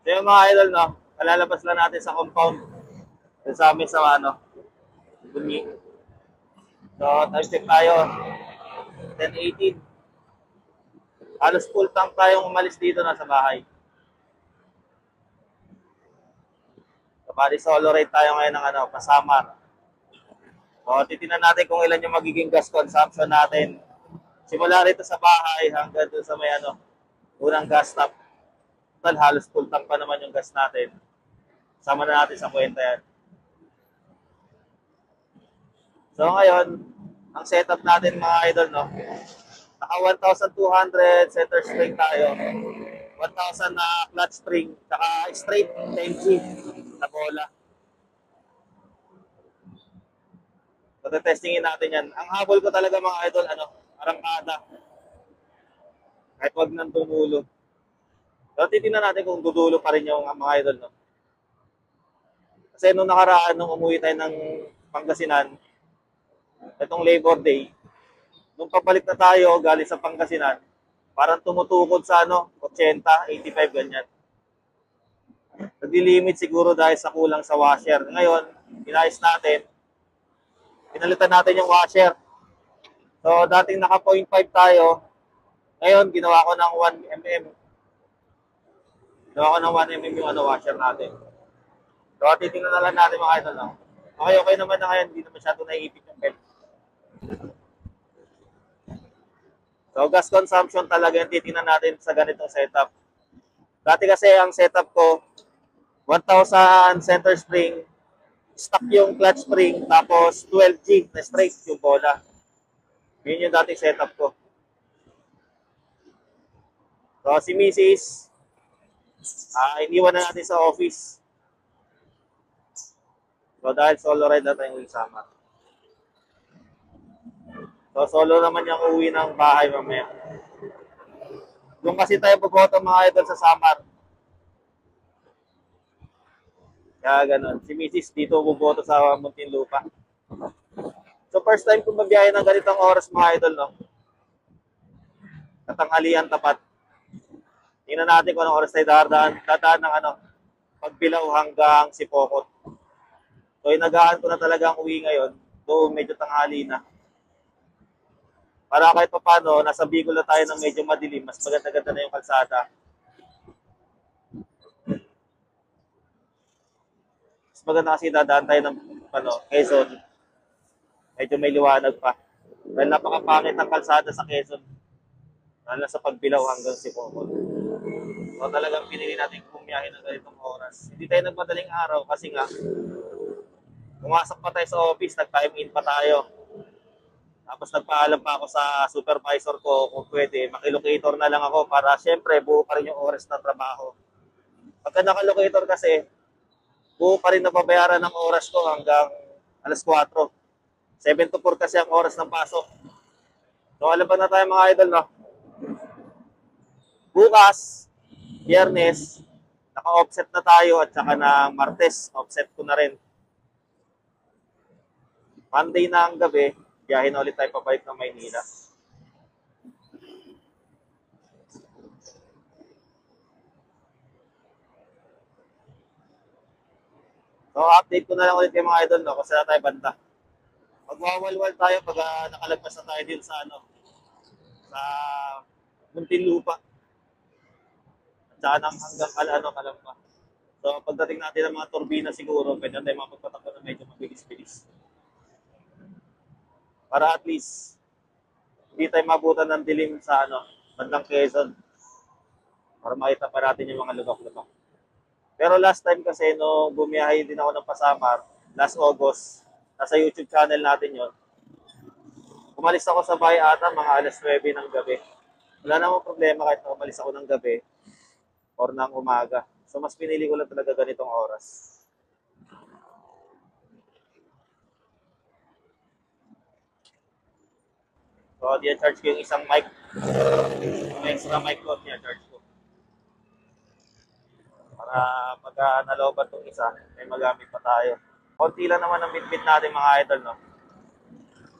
So yung mga idol, no, kalalabas lang natin sa compound. Sa amin sa ano, bunyi. So, time check tayo. 10:18. Halos full tank tayong umalis dito na sa bahay. So, bali solo ride tayo ngayon ng ano, Pasamar. So, titingnan natin kung ilan yung magiging gas consumption natin. Simula rito sa bahay hanggang doon sa may ano, unang gas stop. Total, halos full tank pa naman yung gas natin. Sama na natin sa kwenta yan. So ngayon, ang setup natin mga idol, no? Naka 1,200 center spring tayo. 1,000 na clutch spring, saka straight 10G na bola. So, testingin natin yan. Ang habol ko talaga mga idol, ano, arangkada. Kahit wag nang tumulo. So, titignan natin kung dudulo pa rin yung mga idol, no? Kasi nung nakaraan, nung umuwi tayo ng Pangasinan, itong Labor Day, nung pabalik na tayo galing sa Pangasinan, parang tumutukod sa ano, 80, 85, ganyan. Nagli-limit siguro dahil sa kulang sa washer. Ngayon, inayos natin, pinalitan natin yung washer. So, dating naka 0.5 tayo, ngayon, ginawa ko ng 1mm. Ginawa ko ng 1mm yung ano, washer natin. So, titingnan na lang natin mga idol, no? Okay naman na ngayon, hindi na masyado naiipit yung belt. So, gas consumption talaga yung titingnan natin sa ganitong setup. Dati kasi ang setup ko, 1,000 center spring, stock yung clutch spring, tapos 12G na straight yung bola. Yun yung dating setup ko. So, si Mrs. Iniwan na natin sa office. So, dahil solo ride na tayo yung summer. So, solo naman yung uwi ng bahay mamaya. Doon kasi tayo pupunta mga idol sa summer. Kaya ganun. Si Mrs. dito buboto sa Muntinlupa. So, first time kong mabiyahe ng ganitong oras mga idol, no? Katanghalian tapat. Tingnan natin kung anong oras tayo dadaan ng ano, Pagbilao hanggang Sipokot. So, inagahan ko na talaga ang uwi ngayon. Though medyo tanghali na. Para kahit pa paano, nasa Bicol na tayo ng medyo madilim. Mas maganda-ganda na yung kalsada. Mas maganda kasi dadaan tayo ng ano, Quezon. Medyo may liwanag pa. Dahil napakapangit ng kalsada sa Quezon. Lalo sa Pagbilao hanggang Sipokot. So talagang pinili natin bumiyahe ng ganitong oras. Hindi tayo nagmadaling araw kasi nga pumasok pa tayo sa office, nag-time in pa tayo. Tapos nagpaalam pa ako sa supervisor ko kung pwede, makilocator na lang ako para syempre buo pa rin yung oras ng trabaho. Pagka nakalocator kasi, buo pa rin nababayaran ng oras ko hanggang alas 4. 7 to 4 kasi ang oras ng pasok. So alam ba na tayo mga idol, no? Bukas, Biyernes, naka-offset na tayo at saka na Martes, offset ko na rin. Monday na ang gabi, biyahe na ulit tayo pabalik ng Maynila. So, update ko na lang ulit yung mga idol, no, kung saan tayo banda. Magwawalwal tayo pag nakalagpas na tayo din sa ano, sa Muntinlupa. At saka hanggang Kalamba. So, pagdating natin ng mga turbina siguro, pwede tayo mapagpatakbo na medyo mabilis-bilis. Para at least, hindi tayo mabutan ng dilim sa ano, bandang Quezon. Para makita pa natin yung mga lubak-lubak. Pero last time kasi, no, bumiyahe din ako ng Pasamar, last August, nasa YouTube channel natin yon. Umalis ako sa bahay ata mga alas 9 ng gabi. Wala namang problema kahit umalis ako ng gabi or ng umaga. So, mas pinili ko lang talaga ganitong oras. So, diyan charge ko yung isang mic. Yung extra mic ko, diyan charge ko. Para pag nalobat itong isa, may magamit pa tayo. Konti lang naman ang bitbit natin mga idol, no?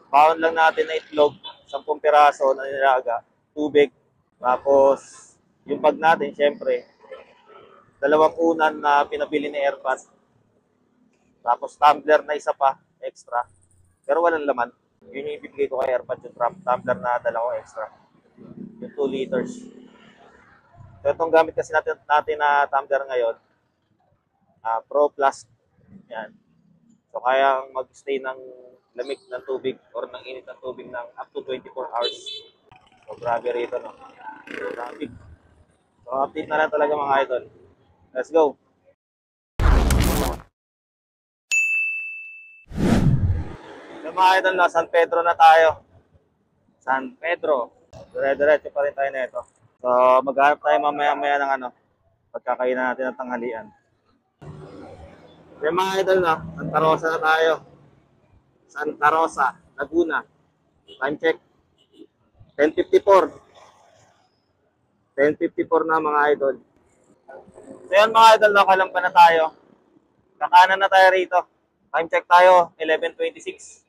Baon lang natin na itlog, 10 piraso na nilaga, tubig, tapos yung bag natin, syempre, Dalawang unan na pinabili ni Airpat. Tapos tumbler na isa pa, extra. Pero walang laman. Yun yung ibibigay ko kay Airpat, yung tumbler na dalawa extra. Yung 2 liters. So itong gamit kasi natin na tumbler ngayon, Pro Plus. Yan. So kayang mag-stay ng lamig ng tubig or ng init ng tubig ng up to 24 hours. So grabe rito, no? So, grabe. So update na lang talaga mga idol. Let's go! So mga idol, no, San Pedro na tayo. San Pedro. Dire-diretso pa rin tayo na ito. So maghanap tayo mamaya-maya ng pagkakainan natin ng tanghalian. So mga idol, no, Santa Rosa na tayo. Santa Rosa, Laguna. Time check. 10:54. 10:54 na mga idol. So yun mga idol, nakalam pa na tayo. Kakanan na tayo rito. Time check tayo, 11:26.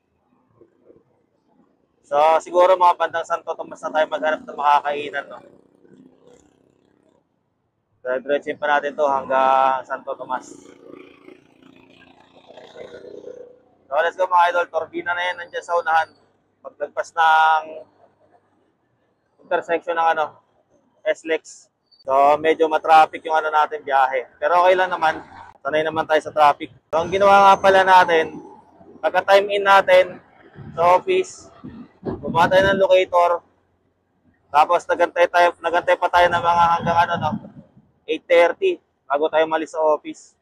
So siguro mga bandang Santo Tomas na tayo maghanap ng makakainan, no? So diretsin pa natin to hanggang Santo Tomas. So let's go mga idol, Turbina na yan nandiyan sa unahan. Paglagpas ng intersection ng SLEX. So medyo matraffic yung natin biyahe. Pero okay lang naman, sanay naman tayo sa traffic. So ang ginawa nga pala natin, pagka-time in natin sa office, bumaba tayo ng locator, tapos nagantay pa tayo ng mga hanggang 8:30 bago tayo malis sa office.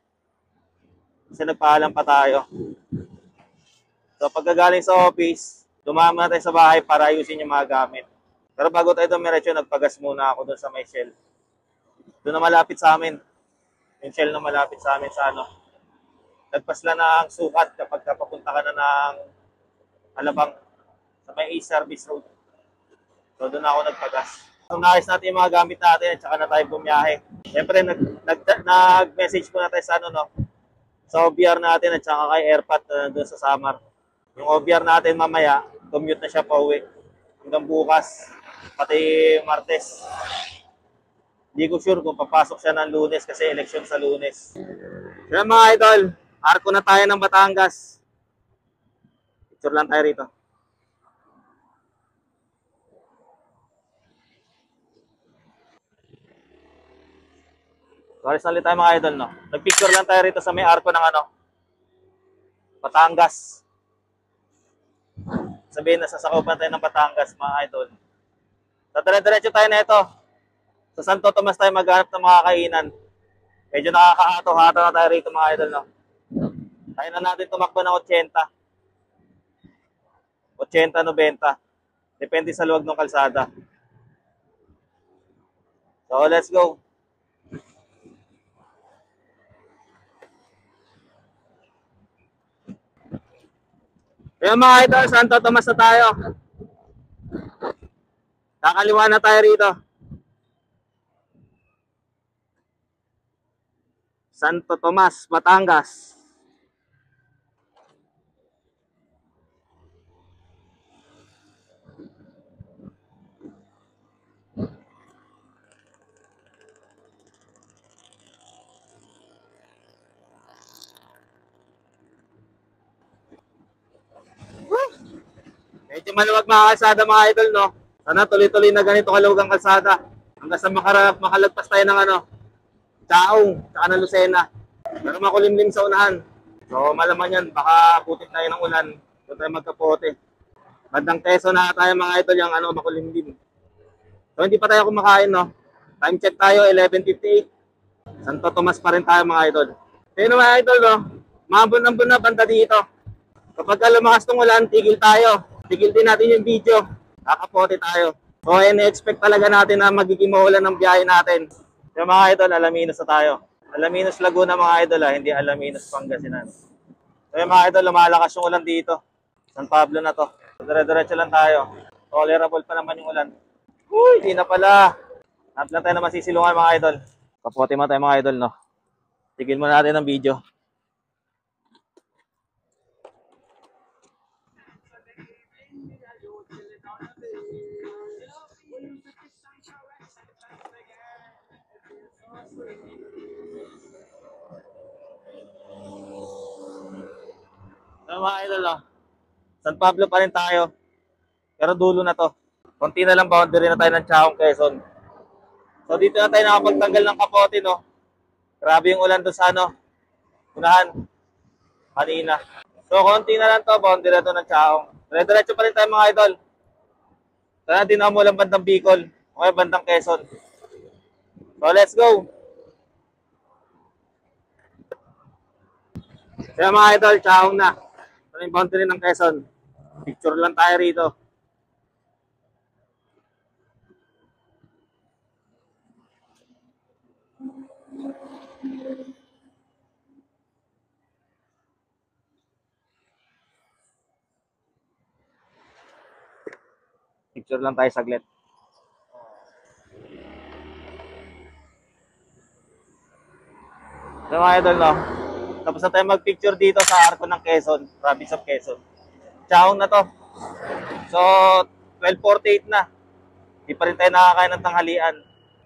Kasi nagpaalam pa tayo. So pagkagaling sa office, dumama na tayo sa bahay para ayusin yung mga gamit. Pero bago tayo dumiretso, nagpagas muna ako doon sa may Shell. Doon na malapit sa amin. Yung Shell na malapit sa amin sa Nagpas lang na ang sukat kapag papunta ka na ng Alabang sa may Service Road. So doon ako nagpagas. So naayos natin yung mga gamit natin at saka na tayo bumiyahe. Siyempre nag-message po na tayo sa sa OBR natin at saka kay Airpat na doon sa Samar. Yung OBR natin mamaya, commute na siya pa uwi. Hanggang bukas, pati Martes. Hindi ko sure kung papasok siya ng Lunes kasi eleksyon sa Lunes. Kaya mga idol, arko na tayo ng Batangas. Picture lang tayo rito. Sorry, salit tayo mga idol, no? Nagpicture lang tayo rito sa may arko ng Batangas. Sabihin na sasakupan tayo ng Batangas, mga idol. So, dire-diretso tayo na ito. Sa Santo Tomas tayo maghanap ng mga kainan. Medyo nakakahato-hato na tayo rito, mga idol, no? Tayo na natin tumakbo ng 80. 80-90. Depende sa luwag ng kalsada. So, let's go. Kaya mga idol, Santo Tomas na tayo. Kakaliwa na tayo rito. Santo Tomas, Batangas. Medyo maluwag mga kalsada mga idol, no? Sana tuloy-tuloy na ganito kaluwag ang kalsada. Hanggang sa makalagpas tayo ng Chaong, saka ng Lucena. Pero makulimlim sa unahan. So malaman yan, baka putik tayo ng ulan. Doon tayo magkapote. Bandang Quezon na tayo mga idol, yung makulimlim. So hindi pa tayo kumakain, no? Time check tayo, 11:58. Santo Tomas pa rin tayo mga idol. Ayun mga idol, no? Mabon-ambon na banda dito. Kapag lumakas ng ulan, tigil tayo. Tigil din natin yung video. Kakapote tayo. So in-expect talaga natin na magiging maulan ng biyahe natin. So mga idol, Alaminos na tayo. Alaminos Laguna mga idol, hindi Alaminos Pangasinan. So mga idol, lumalakas yung ulan dito. San Pablo na to. So, dire-diretso lang tayo. Tolerable pa naman yung ulan. Uy, di na pala. Hanap lang tayo na masisilungan mga idol. Kapote mo tayo mga idol, no? Tigil mo natin ang video. Pero mga idol, no? San Pablo pa rin tayo. Pero dulo na to. Konti na lang boundary na tayo ng Chaong, Quezon. So dito na tayo nakapagtanggal ng kapote, no? Grabe yung ulan doon sa ano, unahan, kanina. So konti na lang to, boundary na to ng Chaong. Dire-diretso pa rin tayo mga idol. Sana din ako lang bandang Bicol. Okay, bandang Quezon. So let's go! Kaya mga idol, Chaong na. Ito yung boundary ng Quezon. Picture lang tayo rito. Picture lang tayo saglit. So mga idol, no? Tapos na tayo mag-picture dito sa Arco ng Quezon, province of Quezon. Chaong na to. So, 12:48 na. Di pa rin tayo nakakain ng tanghalian.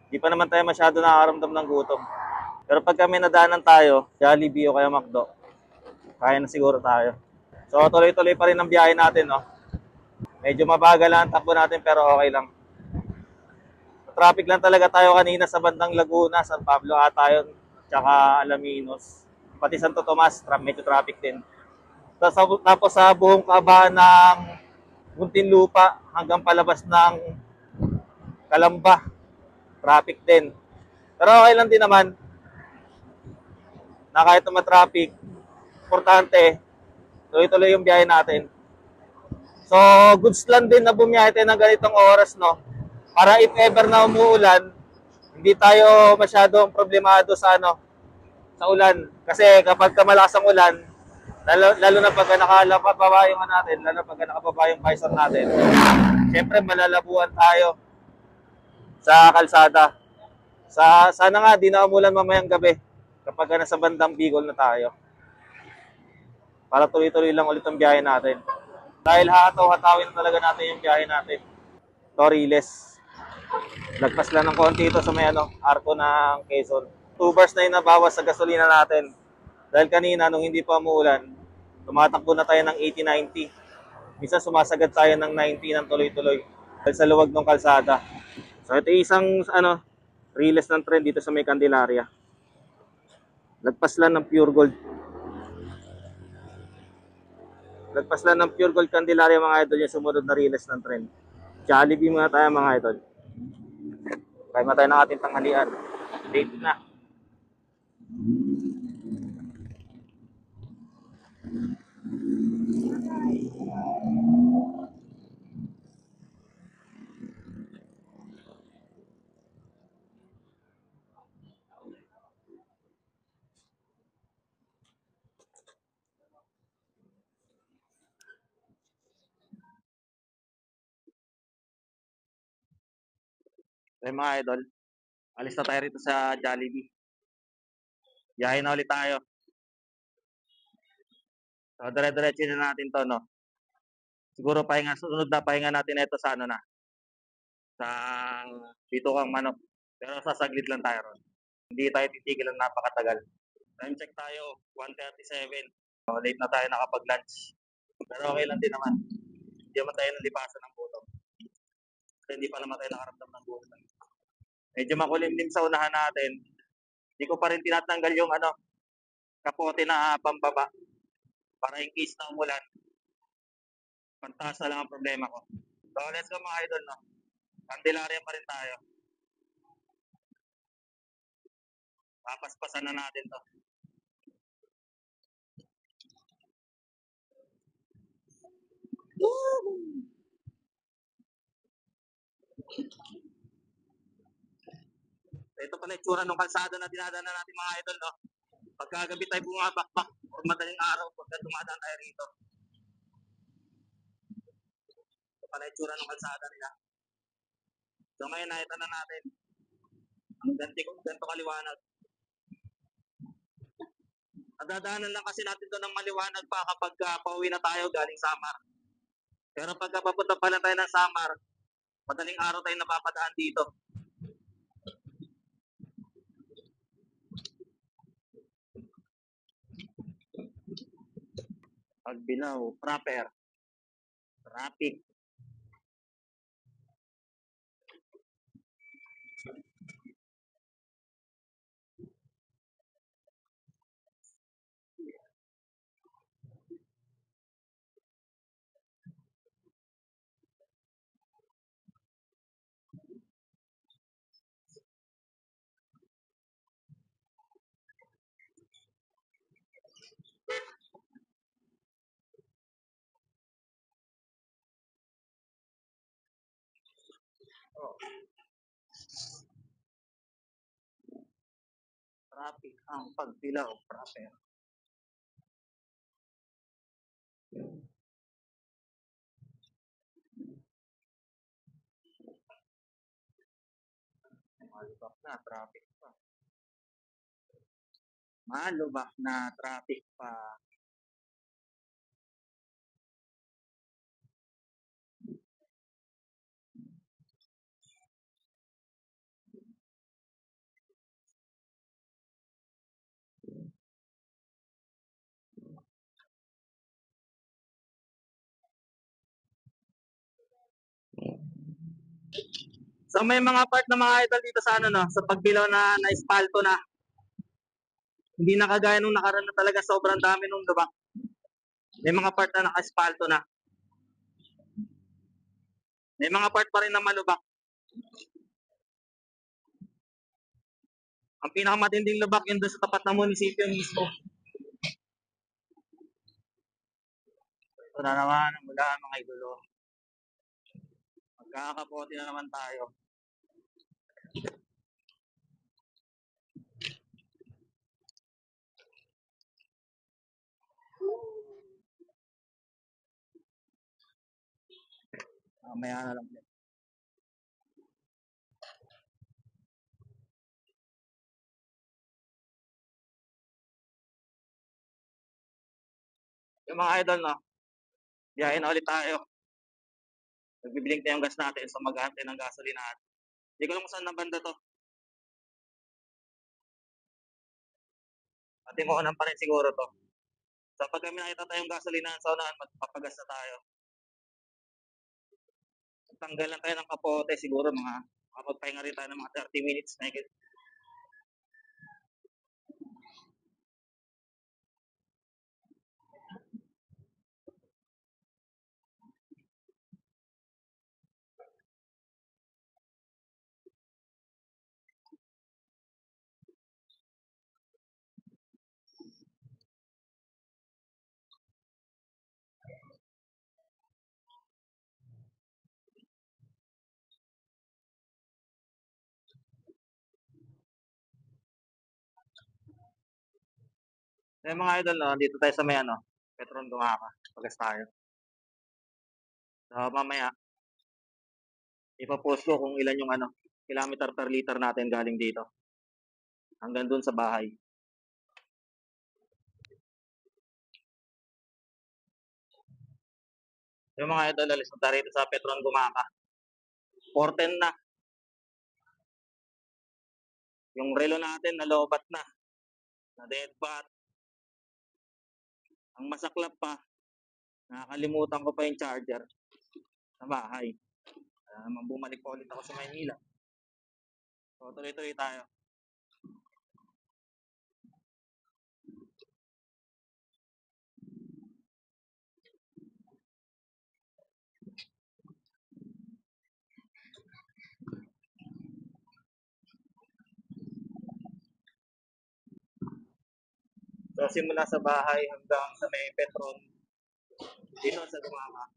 Di pa naman tayo masyado nakakaramdam ng gutom. Pero pag kami nadaanan tayo, Jollibee o kaya McDo, kaya na siguro tayo. So, tuloy-tuloy pa rin ang biyahe natin, no? Medyo mabagal lang ang takbo natin pero okay lang. Traffic lang talaga tayo kanina sa bandang Laguna, San Pablo ata yun, tsaka Alaminos. Pati Santo Tomas, medyo traffic din. Tapos sa buong kabahan ng Muntinlupa hanggang palabas ng Kalamba, traffic din. Pero okay lang din naman na kahit traffic, importante, tuloy-tuloy yung biyahe natin. So, goods lang din na bumiyahe tayo ng ganitong oras, no? Para if ever na umuulan, hindi tayo masyadong problemado sa ano, sa ulan. Kasi kapag malakas ang ulan, lalo na pag nakalababa yung natin, lalo na pag nakababa yung visor natin, syempre malalabuan tayo sa kalsada. Sana nga, di na umulan mamayang gabi kapag nasa bandang Bicol na tayo. Para tuloy-tuloy lang ulit ang biyahe natin. Dahil hataw-hatawin talaga natin yung biyahe natin. Toriles. Lagpas lang ng konti ito sa may Arco ng Quezon. 2 bars na yung nabawas sa gasolina natin. Dahil kanina, nung hindi pa umuulan, tumatakbo na tayo ng 80-90. Minsan sumasagad tayo ng 90 ng tuloy-tuloy. Dahil sa luwag ng kalsada. So ito isang riles ng trend dito sa may Candelaria. Lagpas lang ng Pure Gold. Lagpas lang ng Pure Gold Candelaria mga idol yung sumunod na riles ng trend. Jollibee muna tayo mga idol. Kaya na tayo ng ating tanghalian. Late na. Kaya mga idol, alis na tayo rito sa Jollibee. Biyahe na ulit tayo. So, dire-diretso na natin to, no? Siguro sunod na pahinga natin ito sa sa dito kang manok. Pero sasaglit lang tayo ron. Hindi tayo titigil ng napakatagal. Time check tayo, 1:37. So, late na tayo nakapag-lunch. Pero okay lang din naman. Hindi naman tayo nalipasan ng gutom. Kasi hindi pa naman tayo nakaramdam ng gutom. Medyo makulimlim sa unahan natin. Hindi ko pa rin tinatanggal yung kapote na pambaba. Para in case na umulan, pantaas na lang ang problema ko. So let's go mga idol, no? Candelaria pa rin tayo. Papaspasan na natin to. Ito pala yung tsura ng kalsada na dinadaanan natin mga idol, no? Pagkagabi tayo bumabakbak o madaling araw pagka dumadaan tayo rito. Ito pala yung tsura ng kalsada nila. So ngayon nakita na natin ang ganito kaliwanag. Nadadaanan lang kasi natin doon ng maliwanag pa kapag pauwi na tayo galing Samar. Pero pagka papunta pa lang tayo ng Samar, madaling araw tayo napapadaan dito. Pagbilaw, proper, traffic. Oh, traffic ang pagbilaw, proper. Malubak na, traffic pa. Malubak na, traffic pa. So may mga part na mga idol dito sa ano no, sa pagbilaw na espalto na. Hindi na kagaya nung nakaraan na talaga sobrang dami nung lubak. May mga part na naka-espalto na. May mga part pa rin na malubak. Ang pinakamatinding lubak yun doon sa tapat ng munisipyo mismo. Ito na naman ang mula mga idolo. Magkakapote na naman tayo. Mamaya na lang. Yung mga idol, no? Biyahin na ulit tayo. Nagbiblink na yung gas natin so maghahantay ng gasolina. Hindi ko lang kung saan na banda to. Pati mo pa rin siguro to. So pag kami nakita tayong gasolina sa unahan, magpapagas na tayo. Tanggal lang tayo ng kapote siguro makapagpahinga rin tayo ng mga 30 minutes na higit. Eh mga idol, no, dito tayo sa may Petron Dumaka. Pagas tayo. So mamaya, ipapost ko kung ilan yung kilometer per liter natin galing dito. Hanggang dun sa bahay. Yung mga idol, alis na tayo rito sa Petron Dumaka. 410 na. Yung relo natin nalobat na. Na dead bat. Ang masaklap pa, nakakalimutan ko pa yung charger sa bahay. Bumalik pa ulit ako sa Maynila. So tuloy-tuloy tayo. So simula sa bahay hanggang sa may Petron dito sa Dumaka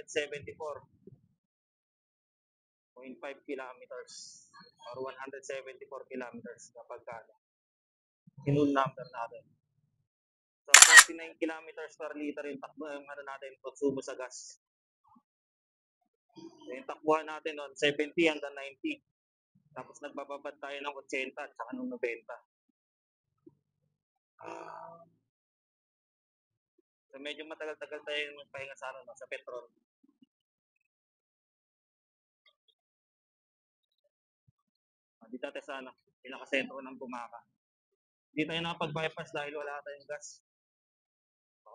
174.5 kilometers or 174 kilometers kapag sinul number natin. So 49 kilometers per liter yung takbo yung natin konsumo sa gas. Yung takbuhan natin on 70 hanggang 90. Tapos nagbababad tayo ng 80 at saka ng 90. So medyo matagal-tagal tayo magpahinga sa sa Petron. Dito tayo sa pinakasentro ng Bumaka. Dito tayo nakapag-bypass dahil wala tayong gas.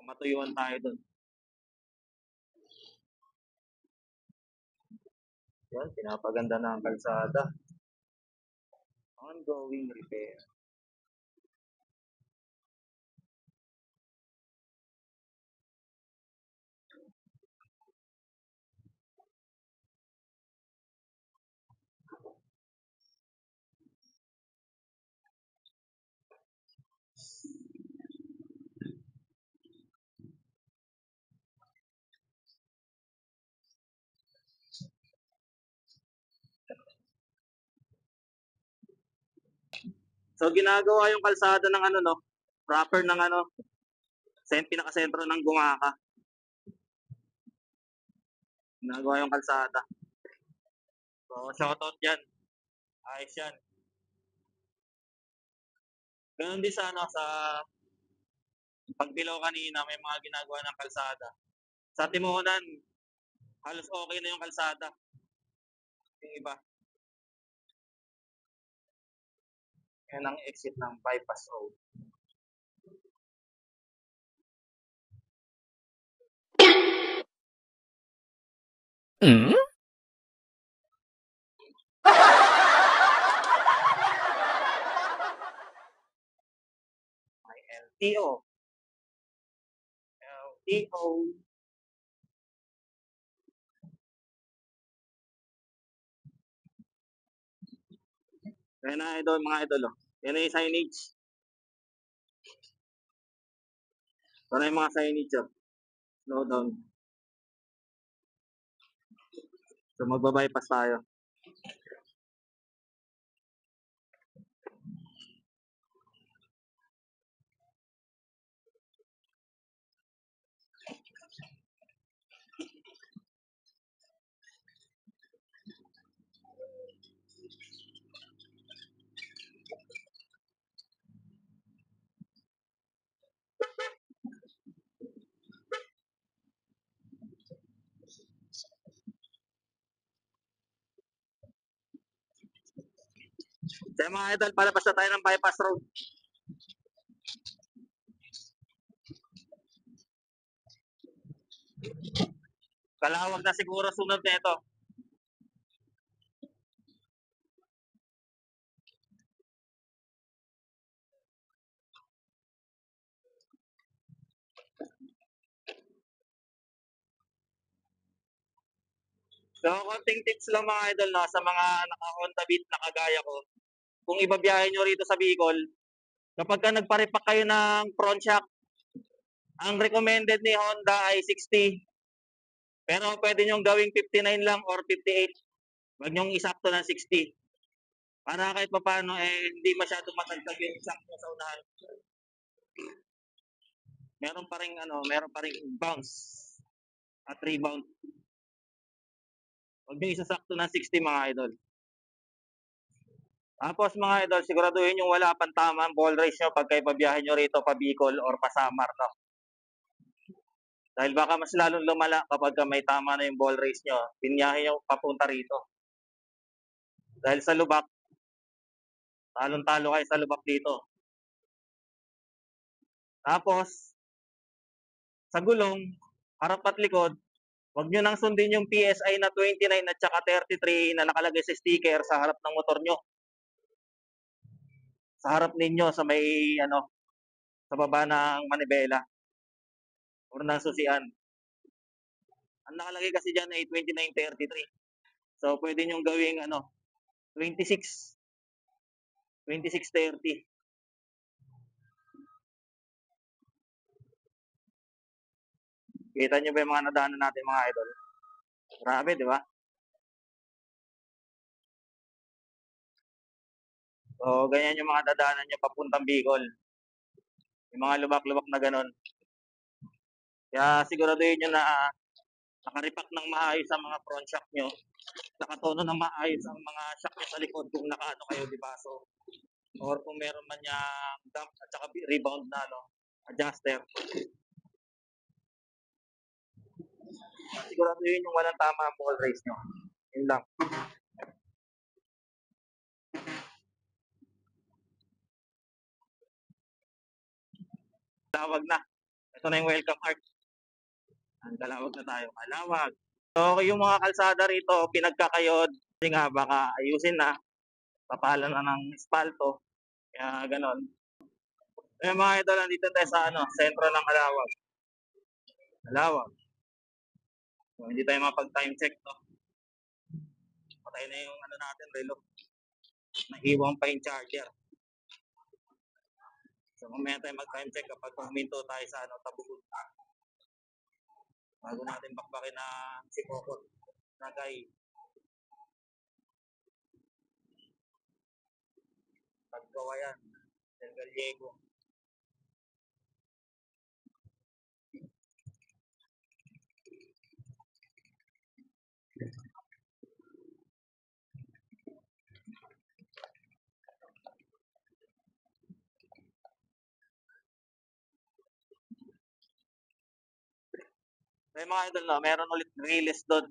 Matuyuan tayo dun. Yan, pinapaganda na ang kalsada. Ongoing repair. So ginagawa yung kalsada ng ano no, proper ng ano, pinaka-sentro ng Bungaka. Ginagawa yung kalsada. So shoutout yan. Ayos yan. Ganun din sa ano, sa Pagbilaw kanina, may mga ginagawa ng kalsada. Sa Timonan, halos okay na yung kalsada. Yung iba. Yan ang exit ng bypass road. May LTO. LTO. Yan na idol, mga idol. Yan na yung signage. Ito na yung mga signage. Slow down. So magbabypass tayo. So mga idol, palabas na tayo ng bypass road. Kalawag na siguro sunod na ito. So, konting tips lang mga idol no, sa mga naka-Honda Beat na kagaya ko. Kung ibabiyahe nyo rito sa Bicol, kapag ka nagparepack kayo ng front shock, ang recommended ni Honda ay 60. Pero pwede nyong gawing 59 lang or 58. Huwag nyong isakto ng 60. Para kahit pa paano, hindi masyadong matagtag yung shock nyo sa unahan. Meron pa ring bounce at rebound. Huwag nyo isasakto ng 60 mga idol. Tapos mga idol, siguraduhin yung wala pang tamang ball race nyo pagka ipabiyahe nyo rito pa Bicol or pa Samar, no? Dahil baka mas lalong lumala kapag may tama na yung ball race nyo, pinyahe nyo papunta rito. Dahil sa lubak, talong-talo kayo sa lubak dito. Tapos, sa gulong, harap at likod, huwag nyo nang sundin yung PSI na 29 at saka 33 na nakalagay sa sticker sa harap ng motor nyo. Sa harap ninyo, sa may, sa baba ng manibela or ng susian. Ang nakalagay kasi dyan ay 2933. So, pwede nyong gawing 2630. Kita nyo ba yung mga nadaanan natin mga idol? Grabe, di ba? So, ganyan yung mga dadaanan nyo papuntang Bicol. Yung mga lubak-lubak na ganun. Kaya siguraduhin nyo na nakaripak ng maayos ang mga front shock nyo. Nakatono ng maayos ang mga shock nyo sa likod kung nakaano kayo, di ba? So, or kung meron man yung dump at saka rebound na adjuster. Siguraduhin yung walang tama ang ball race nyo. Yun lang. Tawag na. Ito na yung welcome art. Ang Dalawag na tayo. Malawag. So, yung mga kalsada rito, pinagkakayod. Kasi nga, baka ayusin na. Papalan na ng espalto. Kaya ganon. Eh mga idol, nandito tayo sa sentro ng Malawag. Malawag. So, hindi tayo mapag-time check to. Patay na yung natin, relo. Nahiwang pa yung charger. So, mamaya tayo mag-time check kapag huminto tayo sa Tabugon. Bago natin bakbakin na si Kokot. Nagay. Paggawa yan. Del Gallego. May mga idol, meron ulit release doon.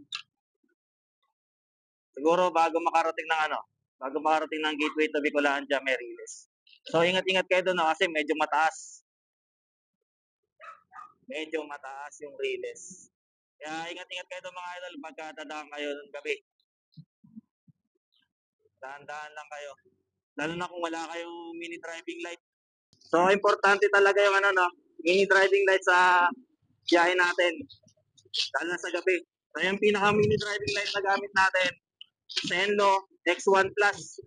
Siguro bago makarating ng gateway to Bicolandia, may release. So ingat-ingat kayo doon kasi medyo mataas. Medyo mataas yung release. Kaya ingat-ingat kayo doon mga idol pagka dadaan kayo ng gabi. Dahan-dahan lang kayo. Lalo na kung wala kayong mini driving light. So importante talaga yung mini driving light sa biyahe natin. Lalo na sa gabi. So yung pinaka mini driving light na gamit natin, Zenlo X1 Plus.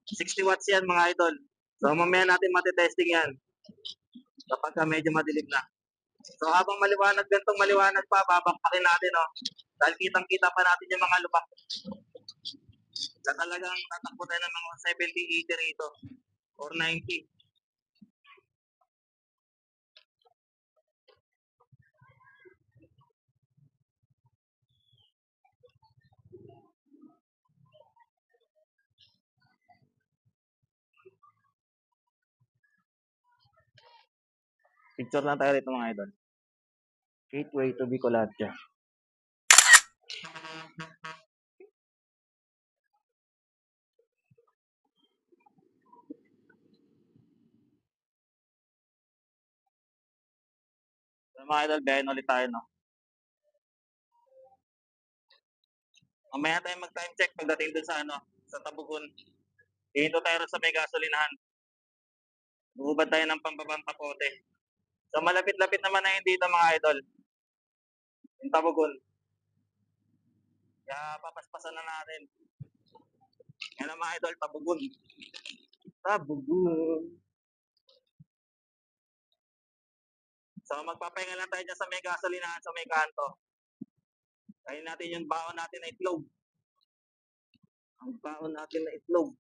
60 watts yan mga idol. So mamaya natin matitesting yan kapag medyo madilim na. So habang gantong maliwanag pa, babakpakin natin dahil kitang-kita pa natin yung mga lubak. Na talagang tatakbo tayo ng mga 70-80 rito or 90. Picture lang tayo rito mga idol. Gateway to Bicolandia. So mga idol, biyahin ulit tayo Mamaya tayo mag-time check pagdating dun sa Tabugon. Dito tayo sa may gasolinahan. Bubad tayo ng pambabang kapote. So malapit-lapit naman na yun dito mga idol. Yung Tabugon. Kaya papaspasan na natin. Yan ang mga idol, Tabugon. Tabugon. So magpapahinga lang tayo dyan sa may gasolinahan, sa may kanto. Kain natin yung baon natin na itlog. Ang baon natin na itlog.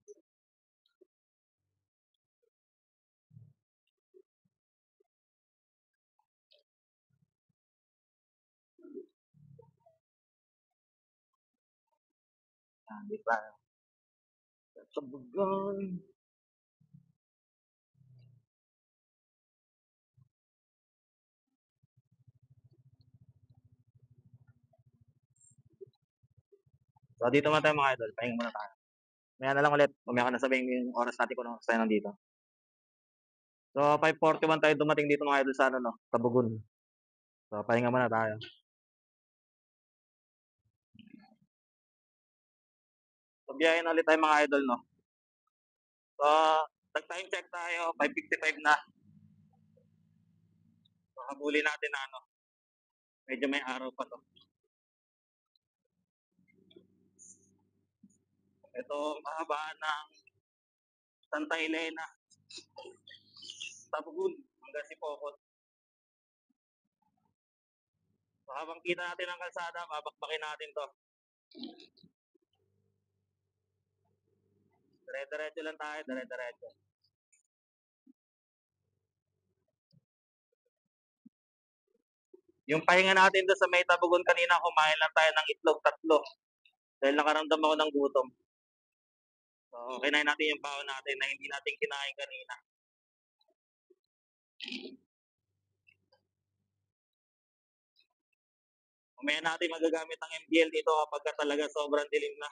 Di ba? Tabugon. So dito muna tayo mga idol. Pahinga muna tayo. Maya na lang ulit. Mamaya ka na sabihin yung oras natin kung tayo nandito. So 5:41 tayo dumating dito mga idol sa Tabugon. So pahinga muna tayo. So biyahe na ulit tayo mga idol So nag-time check tayo. 5:55 na. So habulin natin na medyo may araw pa to. Ito mahabaan ng Santa Elena. Tabugon hanggang si Kokot. So habang kita natin ang kalsada, babakbakin natin to. Dire-diretso lang tayo, dire-diretso. Yung pahinga natin doon sa may Tabugon kanina, kumain lang tayo ng itlog 3. Dahil nakaramdam ako ng gutom. So, kinain natin yung baon natin na hindi natin kinain kanina. Mamaya natin magagamit ang MBL dito kapag talaga sobrang dilim na.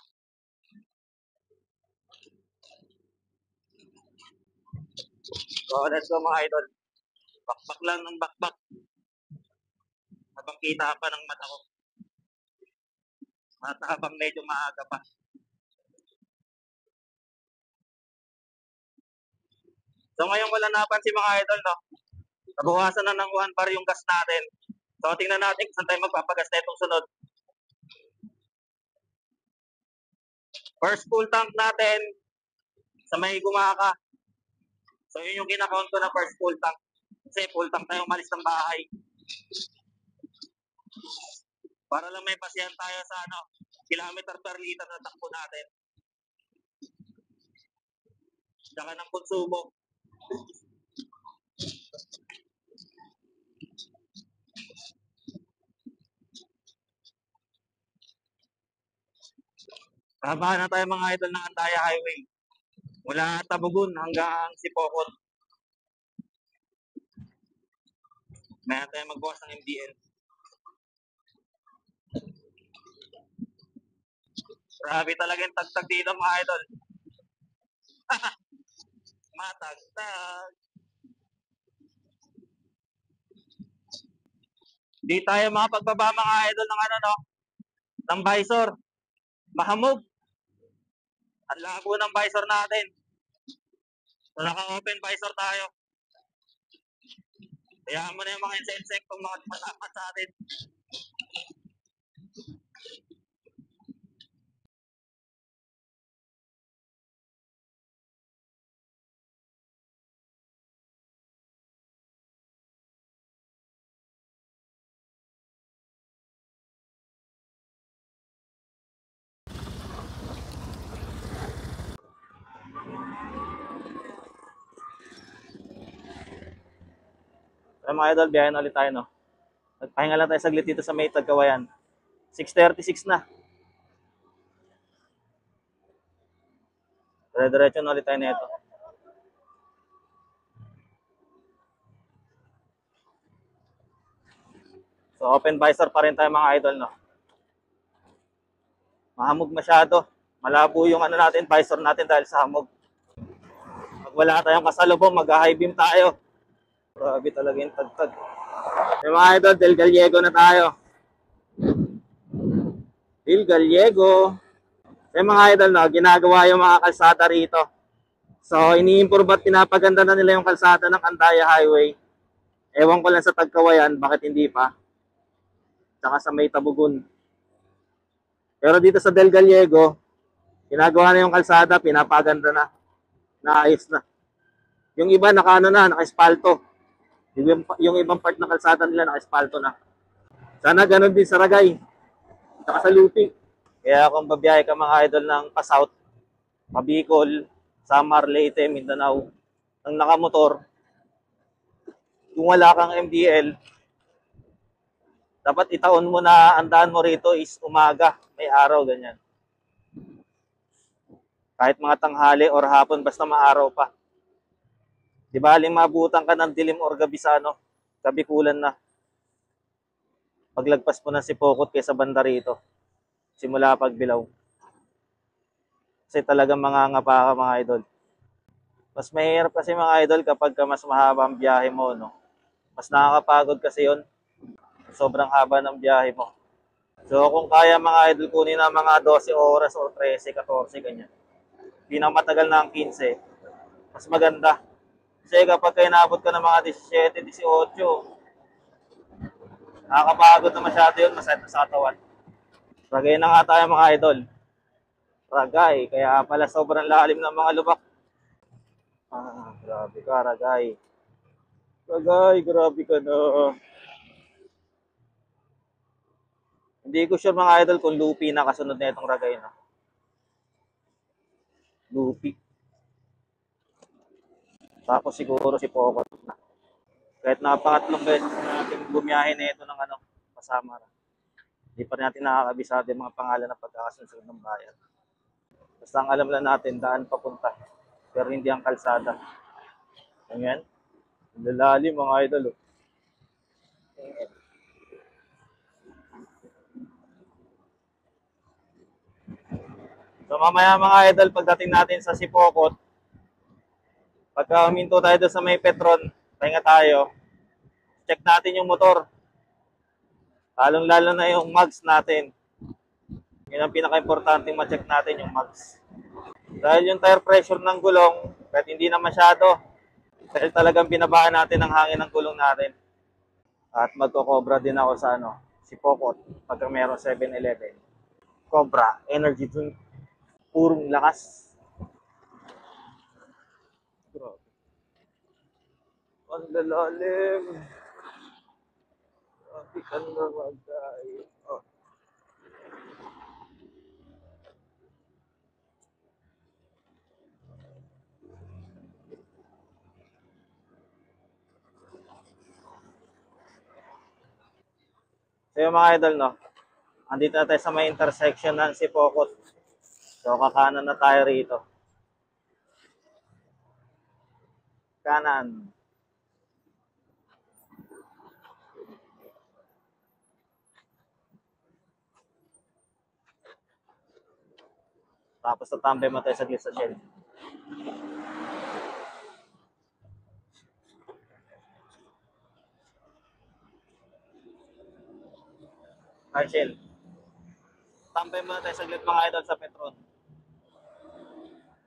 So, let's go mga idol. Bakbak lang ng bakbak. kita pa ng mata ko. Habang medyo maaga pa. So ngayon wala napansin mga idol, no? Nabawasan na ng 1 bar yung gas natin. So tingnan natin kung saan tayo magpapagas na itong sunod. First full tank natin sa may Gumaka. So yun yung kinakount ko na first full tank. Kasi full tank tayo umalis ng bahay. Para lang may pasiyan tayo sa kilometer per liter na takbo natin. Saka ng konsumo. Haba na tayo mga idol ng Andaya Highway. Mula Tabugon hanggang Sipocot. Maya tayo magbukas ng MDL. Grabe talaga yung tagtag dito mga idol. Matagtag. Di tayo makapagbaba mga idol ng ng visor. Mahamog. Ang labo ng visor natin. So naka-open visor tayo. Kaya mo na yung mga insektong mga matapat sa atin. So mga idol, biyahe na ulit tayo, no? Nagpahinga lang tayo saglit dito sa may Tagkawayan. 6:36 na. Dire-diretso na ulit tayo nito. So open visor pa rin tayo mga idol, no? Mahamog masyado. Malabo yung natin, visor natin dahil sa hamog. Pag wala tayong kasalubong, mag-high beam tayo. Grabe talaga yung tagtag. Yung mga idol, Del Gallego na tayo. Del Gallego. Yung mga idol, no, ginagawa yung mga kalsada rito. So, ini-improve at pinapaganda na nila yung kalsada ng Andaya Highway. Ewan ko lang sa Tagkawayan, bakit hindi pa. Tsaka sa may Tabugon. Pero dito sa Del Gallego, ginagawa na yung kalsada, pinapaganda na. Naayos na. Yung iba naka-espalto. Yung ibang part ng kalsada nila naka-espalto na. Sana ganun din sa Ragay. Saka sa Lupi. Kaya kung babiyahe ka mga idol ng pa-south, pa-Bicol, Samar, Leyte, Mindanao, ang nakamotor, kung wala kang MDL, dapat itaon mo na ang daan mo rito is umaga, may araw, ganyan. Kahit mga tanghali or hapon, basta maaraw pa. Di ba, haling mabutan ka ng dilim or gabi sa kabikulan na. Paglagpas mo ng Sipocot kaysa banda rito. Simula pagbilaw. Kasi talagang mangangapa ka mga idol. Mas mahirap kasi mga idol kapag mas mahaba ang biyahe mo, no? Mas nakakapagod kasi yon. Sobrang haba ng biyahe mo. So kung kaya mga idol kunin na mga 12 oras o 13, 14, ganyan. Pinakamatagal na ang 15. Mas maganda. Kasi kapag kayo naabot ka ng mga 17, 18, nakakapagod na masyado yun, masayat na sa katawan. Ragay na nga tayo mga idol. Ragay, kaya pala sobrang lalim ng mga lubak. Grabe ka, Ragay. Ragay, grabe ka na. Hindi ko sure mga idol kung Lupi na kasunod na itong Ragay na. Lupi. Tapos siguro si Pocot na. Kahit napangatlong beses natin bumiyahe na ito ng Pasamara. Hindi pa rin natin nakakabisado yung mga pangalan ng pagkakasunod ng bayan. Basta ang alam lang natin, daan papunta. Pero hindi ang kalsada. Ayan. Lalalim mga idol. Ayan. So mamaya mga idol, pagdating natin sa Sipocot, pagka huminto tayo doon sa may Petron, pahinga tayo, check natin yung motor. Lalong-lalo na yung mags natin. Yun ang pinaka-importante ma-check natin yung mags. Dahil yung tire pressure ng gulong, kahit hindi na masyado, dahil talagang binabaan natin ang hangin ng gulong natin. At magko-cobra din ako sa si Pokot, pagka meron 7-Eleven. Cobra, energy drink, purong lakas. Grabe. Ang lalalim. Grabe ka na magay. Oh. So yung mga idol, andito na tayo sa may intersection ng Sipokot. So kakanan na tayo rito. Kanan. Tapos tatambay mo tayo sa gilid sa Shell. Shell. Tambay mo tayo sa gilid mga idol sa Petron.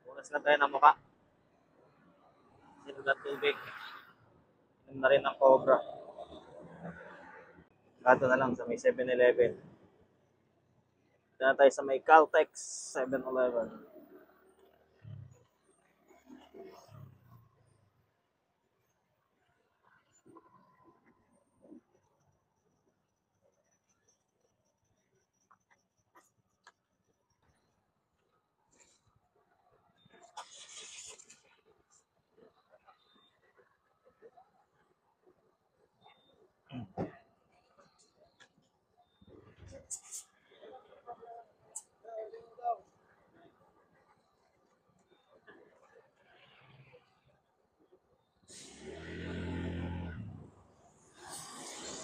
Unas na tayo ng mukha. Sino na tubig. Inom na rin ng Cobra. Kato na lang sa may 7-Eleven. Dito na tayo sa may Caltex 7-Eleven.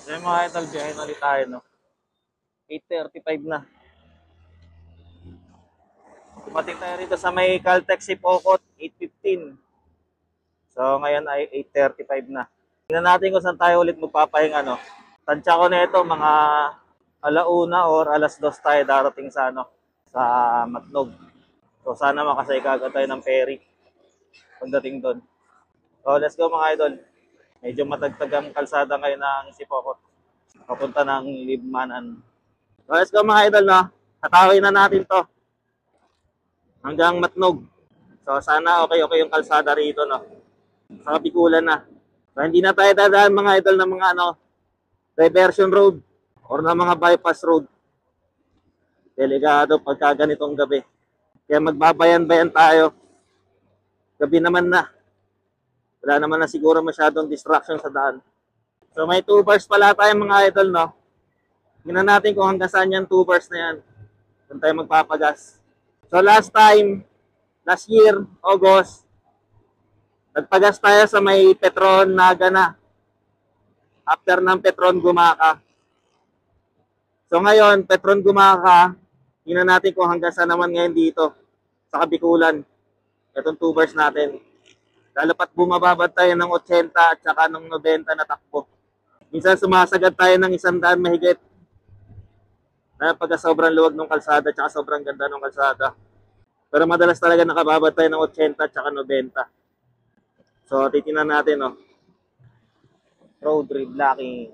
So yung mga idol, biyahe na ulit tayo, 8:35 na. Dumating tayo rito sa may Caltex Sipokot, 8:15. So ngayon ay 8:35 na. Tingnan natin kung saan tayo ulit magpapahinga, Tansya ko na ito, mga alauna or 2:00 tayo darating sa sa Matnog. So sana makasay kagad tayo ng ferry pagdating doon. So let's go mga idol. Medyo matagtag ang kalsada ngayon ng Sipokot. Papunta ng Libmanan. So let's go mga idol, Tatawin na natin to hanggang Matnog. So sana okay yung kalsada rito, Sa Bikulan na. So hindi na tayo dadaan mga idol ng mga diversion road or ng mga bypass road. Delikado pagka ganitong gabi. Kaya magbabayan-bayan tayo. Gabi naman na. Wala naman na siguro masyadong distraction sa daan. So may 2 bars pala tayo mga idol, Tingnan natin kung hanggang saan yan 2 bars na yan. Doon tayo magpapagas. So last year, August, nagpagas tayo sa may Petron Nagana. After ng Petron Gumaka. So ngayon, Petron Gumaka, tingnan natin kung hanggang saan naman ngayon dito sa Kabikulan. Itong 2 bars natin. Lalo pat bumababad tayo ng 80 at saka ng 90 na takbo. Minsan sumasagad tayo ng 100 mahigit. Pagka sobrang luwag ng kalsada at saka sobrang ganda ng kalsada. Pero madalas talaga nakababad tayo ng 80 at saka 90. So titingnan natin, road reblocking.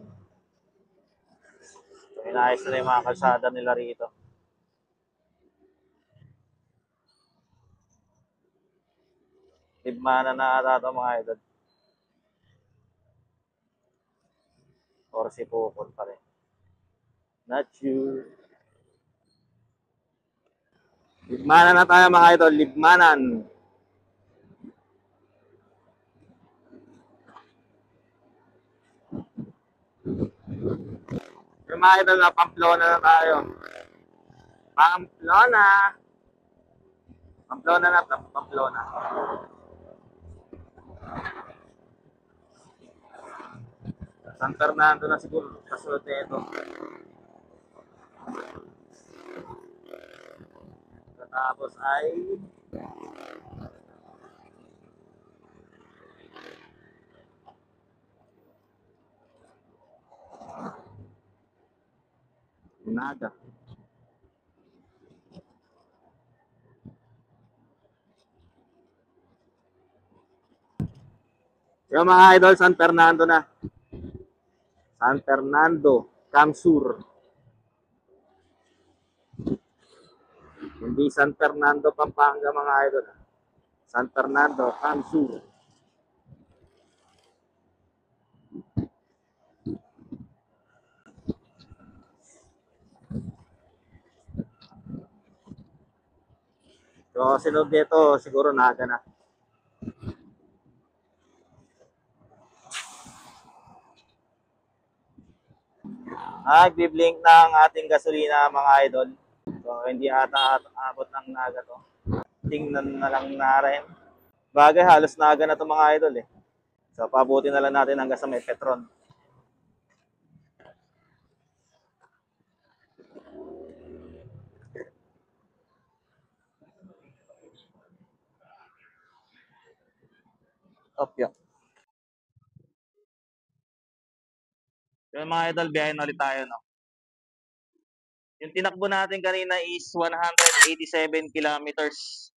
So, inaayos na yung mga kalsada nila rito. Libmanan na ata ito mga idol. Or si Pukol pa rin. Not sure. Libmanan na tayo mga idol. Libmanan. Yung mga idol na Pamplona na tayo. Pamplona. Pamplona. San Fernando na siguro kasunod na ito. Tapos ay Naga. Yung mga idol, San Fernando na. San Fernando, Camsur. Hindi San Fernando, Pampanga mga idol. San Fernando, Camsur. So, sinod dito, siguro Naga na. Nagbi-blink ng ating gasolina mga idol. So, hindi ata abot ng Naga to. Tingnan na lang na rin. Bagay, halos Naga na to mga idol eh. So, pabuti na lang natin hanggang sa may Petron. Opya. So, mga idol, biyahin ulit tayo, no? Yung tinakbo natin kanina is 187 kilometers.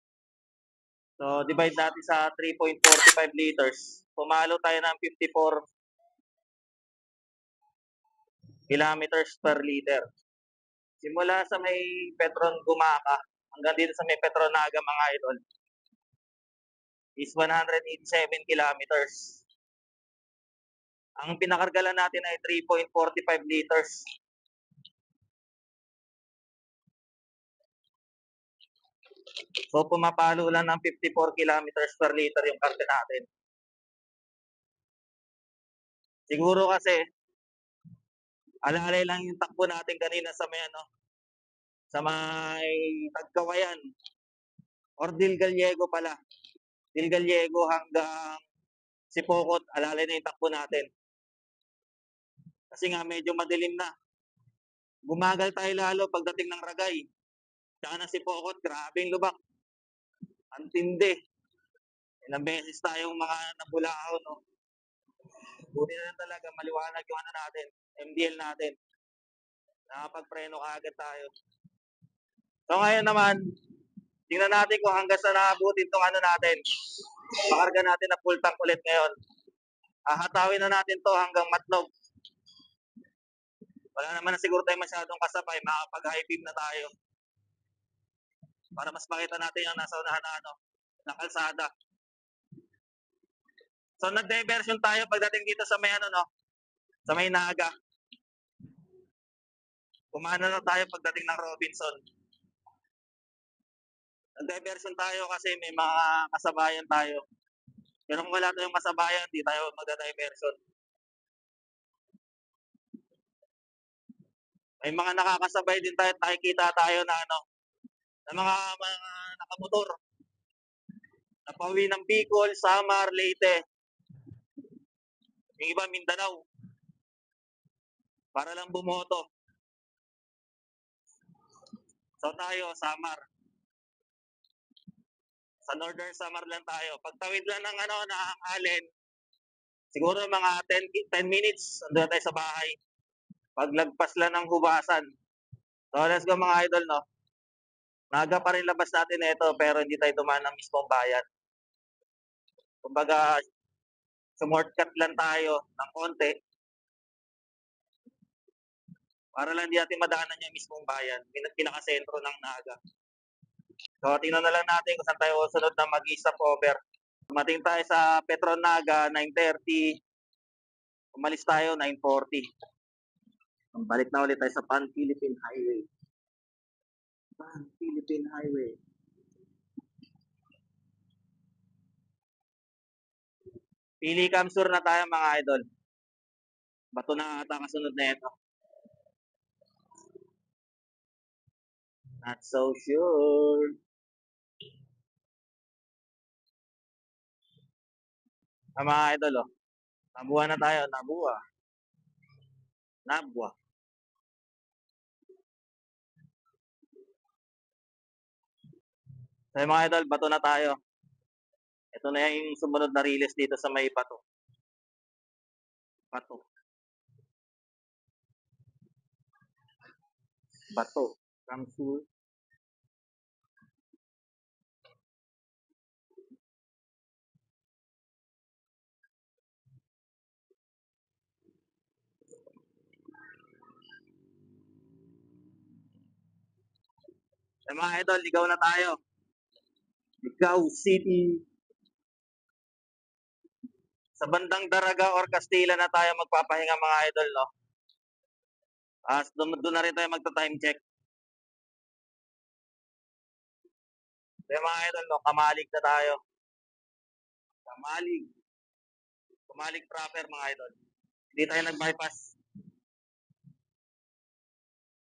So, divide natin sa 3.45 liters. Pumalo tayo ng 54 kilometers per liter. Simula sa may Petron Gumaka hanggang dito sa may Petron Naga mga idol is 187 kilometers. Ang pinakarga lang natin ay 3.45 liters. So, pumapalo lang ng 54 kilometers per liter yung karga natin. Siguro kasi, alalay lang yung takbo natin kanina sa may sa may Tagkawayan or Del Gallego pala. Del Gallego hanggang Sipokot, alalay na yung takbo natin. Kasi nga medyo madilim na. Bumagal tayo lalo pagdating ng Ragay. Tsaka ng Sipokot, grabe yung lubak. Ang tindi. Ilang beses tayong mga nabulao, no? Buti na talaga maliwanag yung natin, MDL natin. Nakapagpreno kaagad tayo. So ngayon naman, tingnan natin kung hanggang sa naabutin itong natin. Pakarga natin na full tank ulit ngayon. Hatawin na natin to hanggang Matlog. Wala naman na siguro tayo masyadong kasabay, makapag-high beam na tayo. Para mas makita natin yung nasa unahan na kalsada. So nag-diversion tayo pagdating dito sa may sa may Naga. Kumana na tayo pagdating ng Robinson. Nag-diversion tayo kasi may mga kasabayan tayo. Pero kung wala tayong kasabayan, hindi tayo mag-diversion. May mga nakakasabay din tayo, nakikita tayo na na mga nakamotor. Napauwi ng Bicol, Samar, Leyte. Yung iba Mindanao. Para lang bumoto. So tayo, Samar. Sa Northern Samar lang tayo. Pagtawid lang ng ng Allen, siguro mga 10 minutes, andun tayo sa bahay. Paglagpas lang ng Hubasan. So let's go mga idol, no? Naga pa rin labas natin ito, pero hindi tayo dumaan ng mismong bayan. Kumbaga, sumortcut lang tayo ng konti para lang hindi natin madaanan yung mismong bayan, pinakasentro ng Naga. So, tingnan na lang natin kung saan tayo sunod na mag-stop over. Dumating tayo sa Petron Naga, 9:30. Umalis tayo, 9:40. Balik na ulit tayo sa Pan-Philippine Highway. Pan-Philippine Highway. Pili Camsur na tayo mga idol. Bato na ata kasunod na ito. Not so sure. Mga idol, nabuha na tayo, nabuha. Nabwa. So mga idol, bato na tayo. Ito na yung sumunod na release dito sa may bato. Bato. Bato. Kamsul. Eh mga idol, ligaw na tayo. Ligaw City. Sa bandang Daraga or Castilla na tayo magpapahinga mga idol, no? Doon na rin tayo magta-time check. Kaya mga idol, no, Kamalig na tayo. Kamalig. Kamalig proper mga idol. Hindi tayo nag-bypass.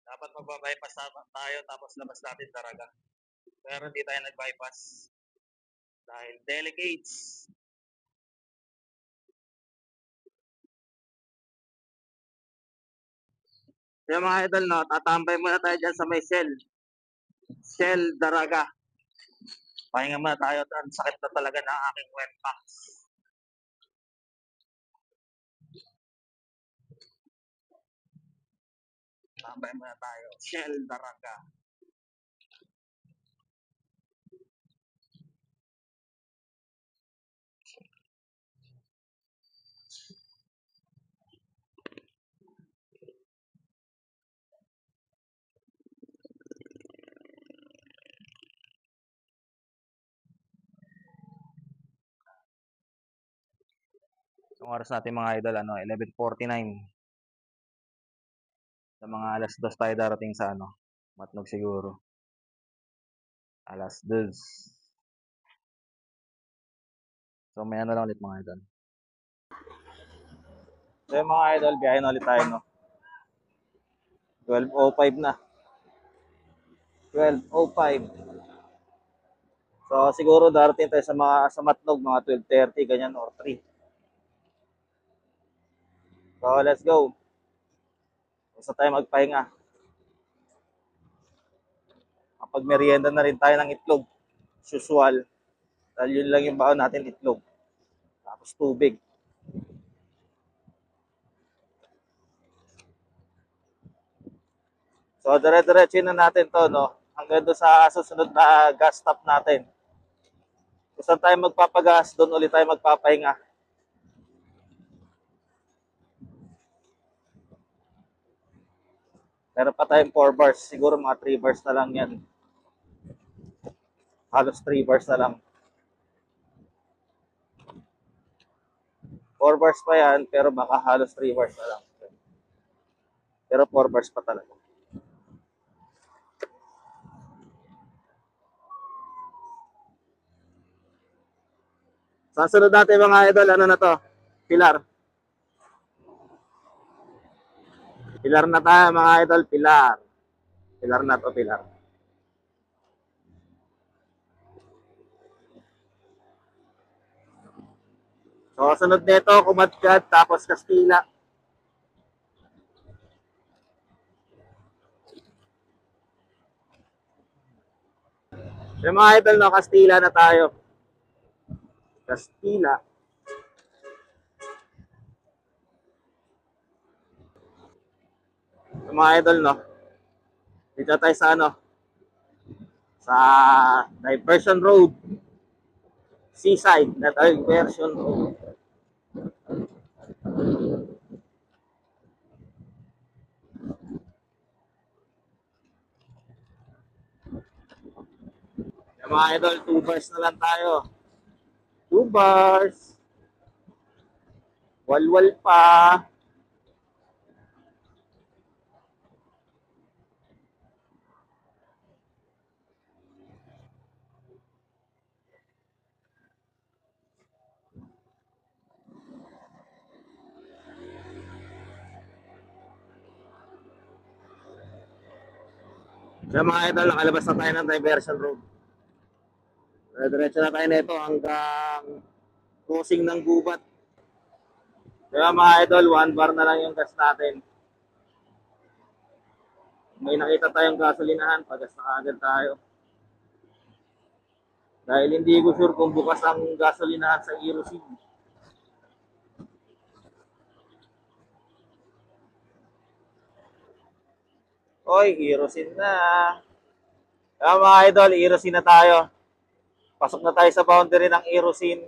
Dapat magpa-bypass tayo tapos labas natin Daraga. Pero hindi tayo nag-bypass. Dahil delicates. Kaya mga idol, no, tatambay muna tayo dyan sa may Shell. Shell Daraga. Pahinga muna tayo. Ang sakit na talaga ng aking wet packs. Tambay muna tayo. Shell Daraga. Yung oras natin mga idol, 11:49. Sa mga alas 2 tayo darating sa Matnog siguro. Alas 2. So may lang ulit mga idol. So mga idol, biyahe na ulit tayo, no? 12:05 na. 12:05. So siguro darating tayo sa Matnog mga 12:30 ganyan or 3. So let's go. Basta tayo magpahinga. Kapag merienda na rin tayo ng itlog. Usual. Dahil yun lang yung baon natin, itlog. Tapos tubig. So dire-diretso na natin to, no? Hanggang doon sa susunod na gas stop natin. Kung saan tayo magpapagas, doon ulit tayo magpapahinga. Meron pa tayong 4 bars. Siguro mga 3 bars na lang yan. Halos 3 bars na lang. 4 bars pa yan, pero baka halos 3 bars na lang. Pero 4 bars pa talaga. Sa sunod natin mga idol, ano na to? Pilar. Pilar na tayo mga idol, pilar. Pilar na to, pilar. So, sunod nito, Kumatgad, tapos Castilla. Yung mga idol, no, Castilla na tayo. Castilla. Yung mga idol, no, dito tayo sa sa Diversion Road. Seaside na Diversion Road. Yung mga idol, 2 bars na lang tayo. 2 bars. Walwal pa. So mga idol, nakalabas na tayo ng Diversion Road. Diretso na tayo nito hanggang crossing ng Gubat. Kaya mga idol, 1 bar na lang yung gas natin. May nakita tayong gasolinahan, pagas na agad tayo. Dahil hindi ko sure kung bukas ang gasolinahan sa Erosig. Oy, Erosin na. Mga idol, Erosin na tayo. Pasok na tayo sa boundary ng Erosin.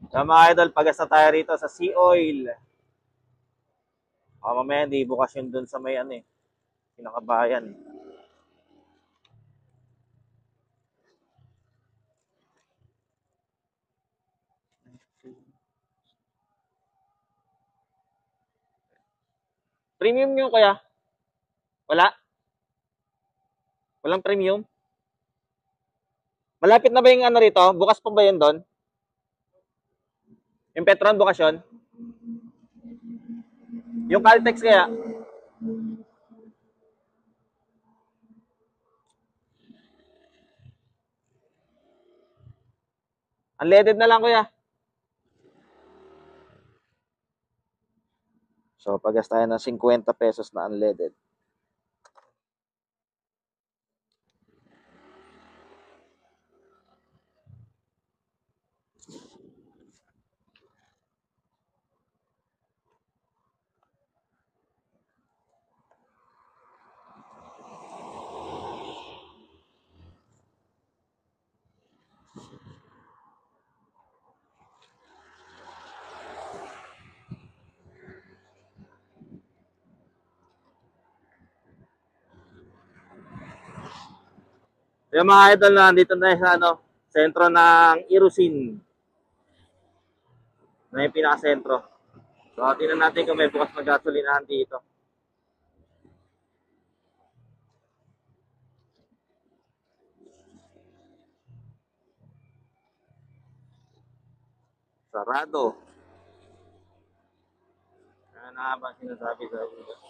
Mga idol, pagas na tayo rito sa Sea Oil. Mamaya hindi bukas yun dun sa may pinakabayan. Premium nyo kaya? Wala? Walang premium? Malapit na ba yung rito? Bukas pa ba yun doon? Yung Petron bukas yun? Yung Caltex kaya? Unleaded na lang kuya. So, pagas tayo ng 50 pesos na unleaded. Yung mga idol na dito na sa sentro ng Erosin. Na yung pinaka-sentro. So, tingnan natin kung may bukas na gasolinahan dito. Sarado. Ano na ba sinasabi sa ulo?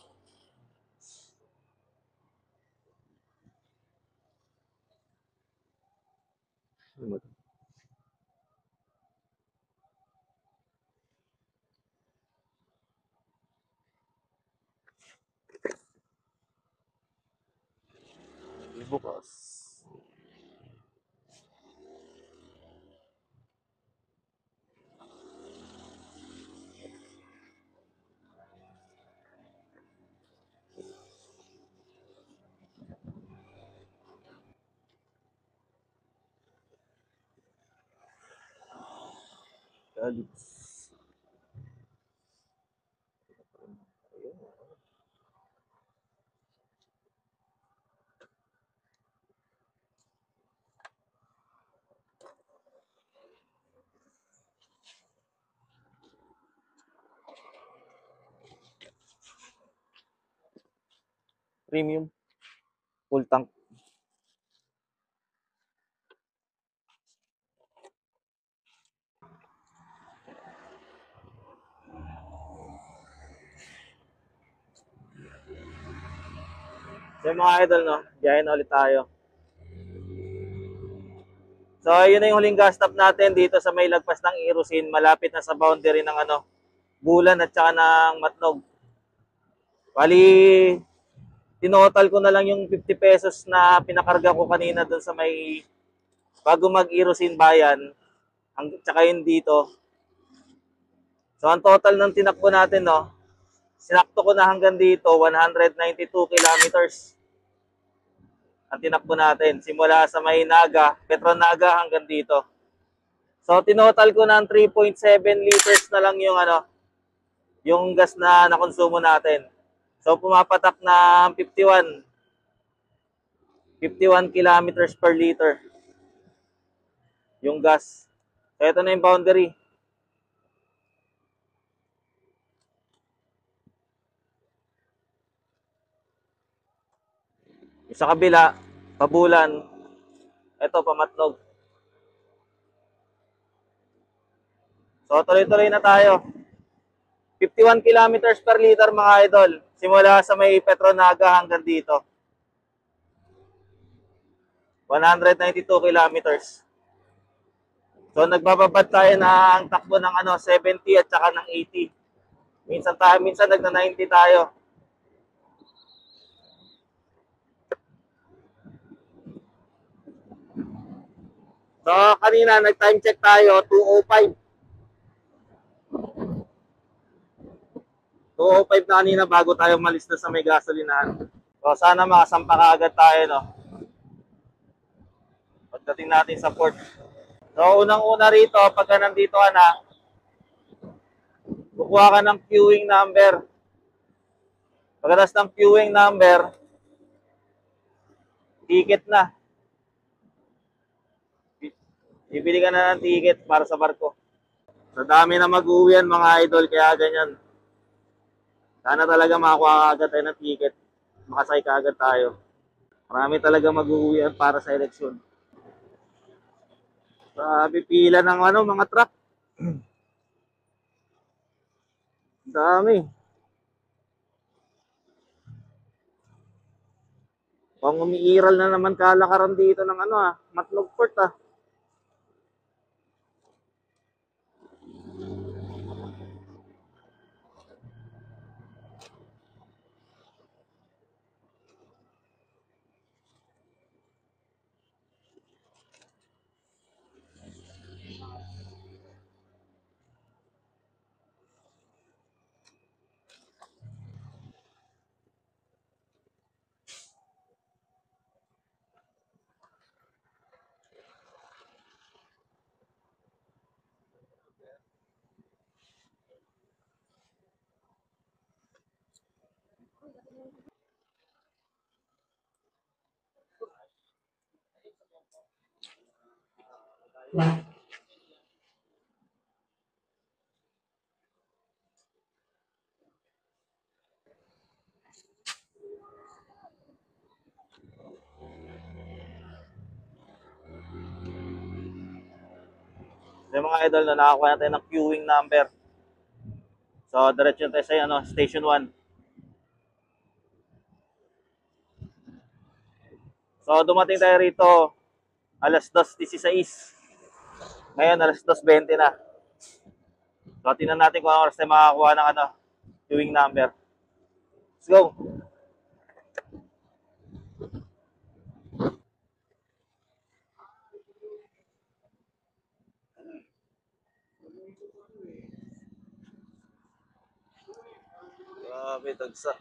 Bukas. Premium. Full tank. So mga idol, biyahe na ulit tayo. So, yun na yung huling gas stop natin dito sa may lagpas ng Erosin. Malapit na sa boundary ng Bulan at saka ng Matnog. Bali, tinotal ko na lang yung 50 pesos na pinakarga ko kanina doon sa may bago mag-Erosin bayan. Tsaka yun dito. So, ang total ng tinakbo natin, sinakto ko na hanggang dito, 192 kilometers. Ang tinakbo natin. Simula sa may Naga, Petron Naga hanggang dito. So, tinotal ko ng 3.7 liters na lang yung gas na nakonsumo natin. So, pumapatak na 51 kilometers per liter yung gas. So, ito na yung boundary. Yung sa kabila, Pabulan. Ito, Pamatnog. So, tuloy-tuloy na tayo. 51 kilometers per liter mga idol. Simula sa may Petronaga hanggang dito. 192 kilometers. So, nagbababad tayo ng takbo ng 70 at saka ng 80. Minsan nagna-90 tayo. So, kanina nag-time check tayo, 2:05. 205 na kanina bago tayo malis na sa may gasolinahan. So, sana makasampa ka agad tayo, no? Pagdating natin sa port. So, unang-una rito, pagka nandito ka na, kukuha ka ng queuing number. Pagkatapos ng queuing number, ticket na. Bibili ka na ng ticket para sa barko. Sa dami na mag-uwian mga idol, kaya ganyan. Sana talaga makakuha ka agad tayo ng ticket. Makasay ka agad tayo. Marami talaga mag-uwian para sa eleksyon. Sabi pila ng mga truck. Dami. Pang umiiral na naman kalakaran dito ng Matlog Port Yung mga idol na nakakuha natin ng queuing number. So, diretso tayo sa Station 1. So, dumating tayo rito alas 2:16. Ngayon, alas 2:20 na. So, tingnan natin kung anong oras tayo makakuha ng queuing number. Let's go! Grabe, tagsa.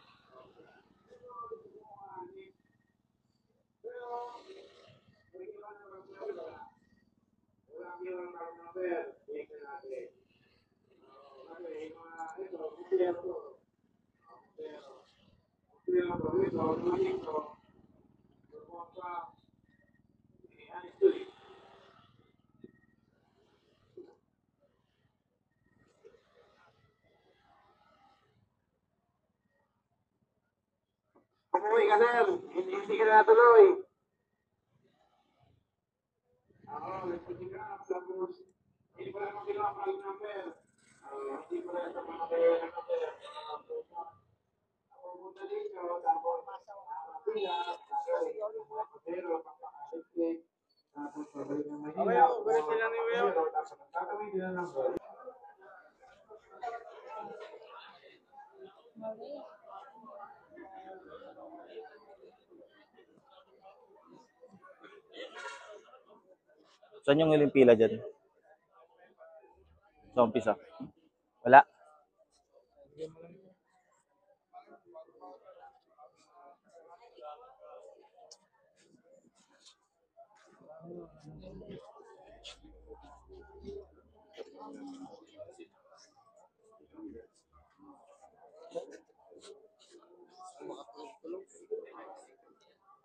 Umuwi ka, sir. Hindi ka natuloy. Oo, nag-pick up. Tapos, hindi pa naman kinuha file number. Hindi pa rin sa mga kaya number. Ako punta dito, tapos, pila, pero, papakalit. Tapos, pabalik ng Manila. Balik sila ni Will. Tapos, tatawin nila ng ball. Saan yung ilang pila dyan? Sa umpisa? Wala?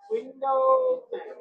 Window 10.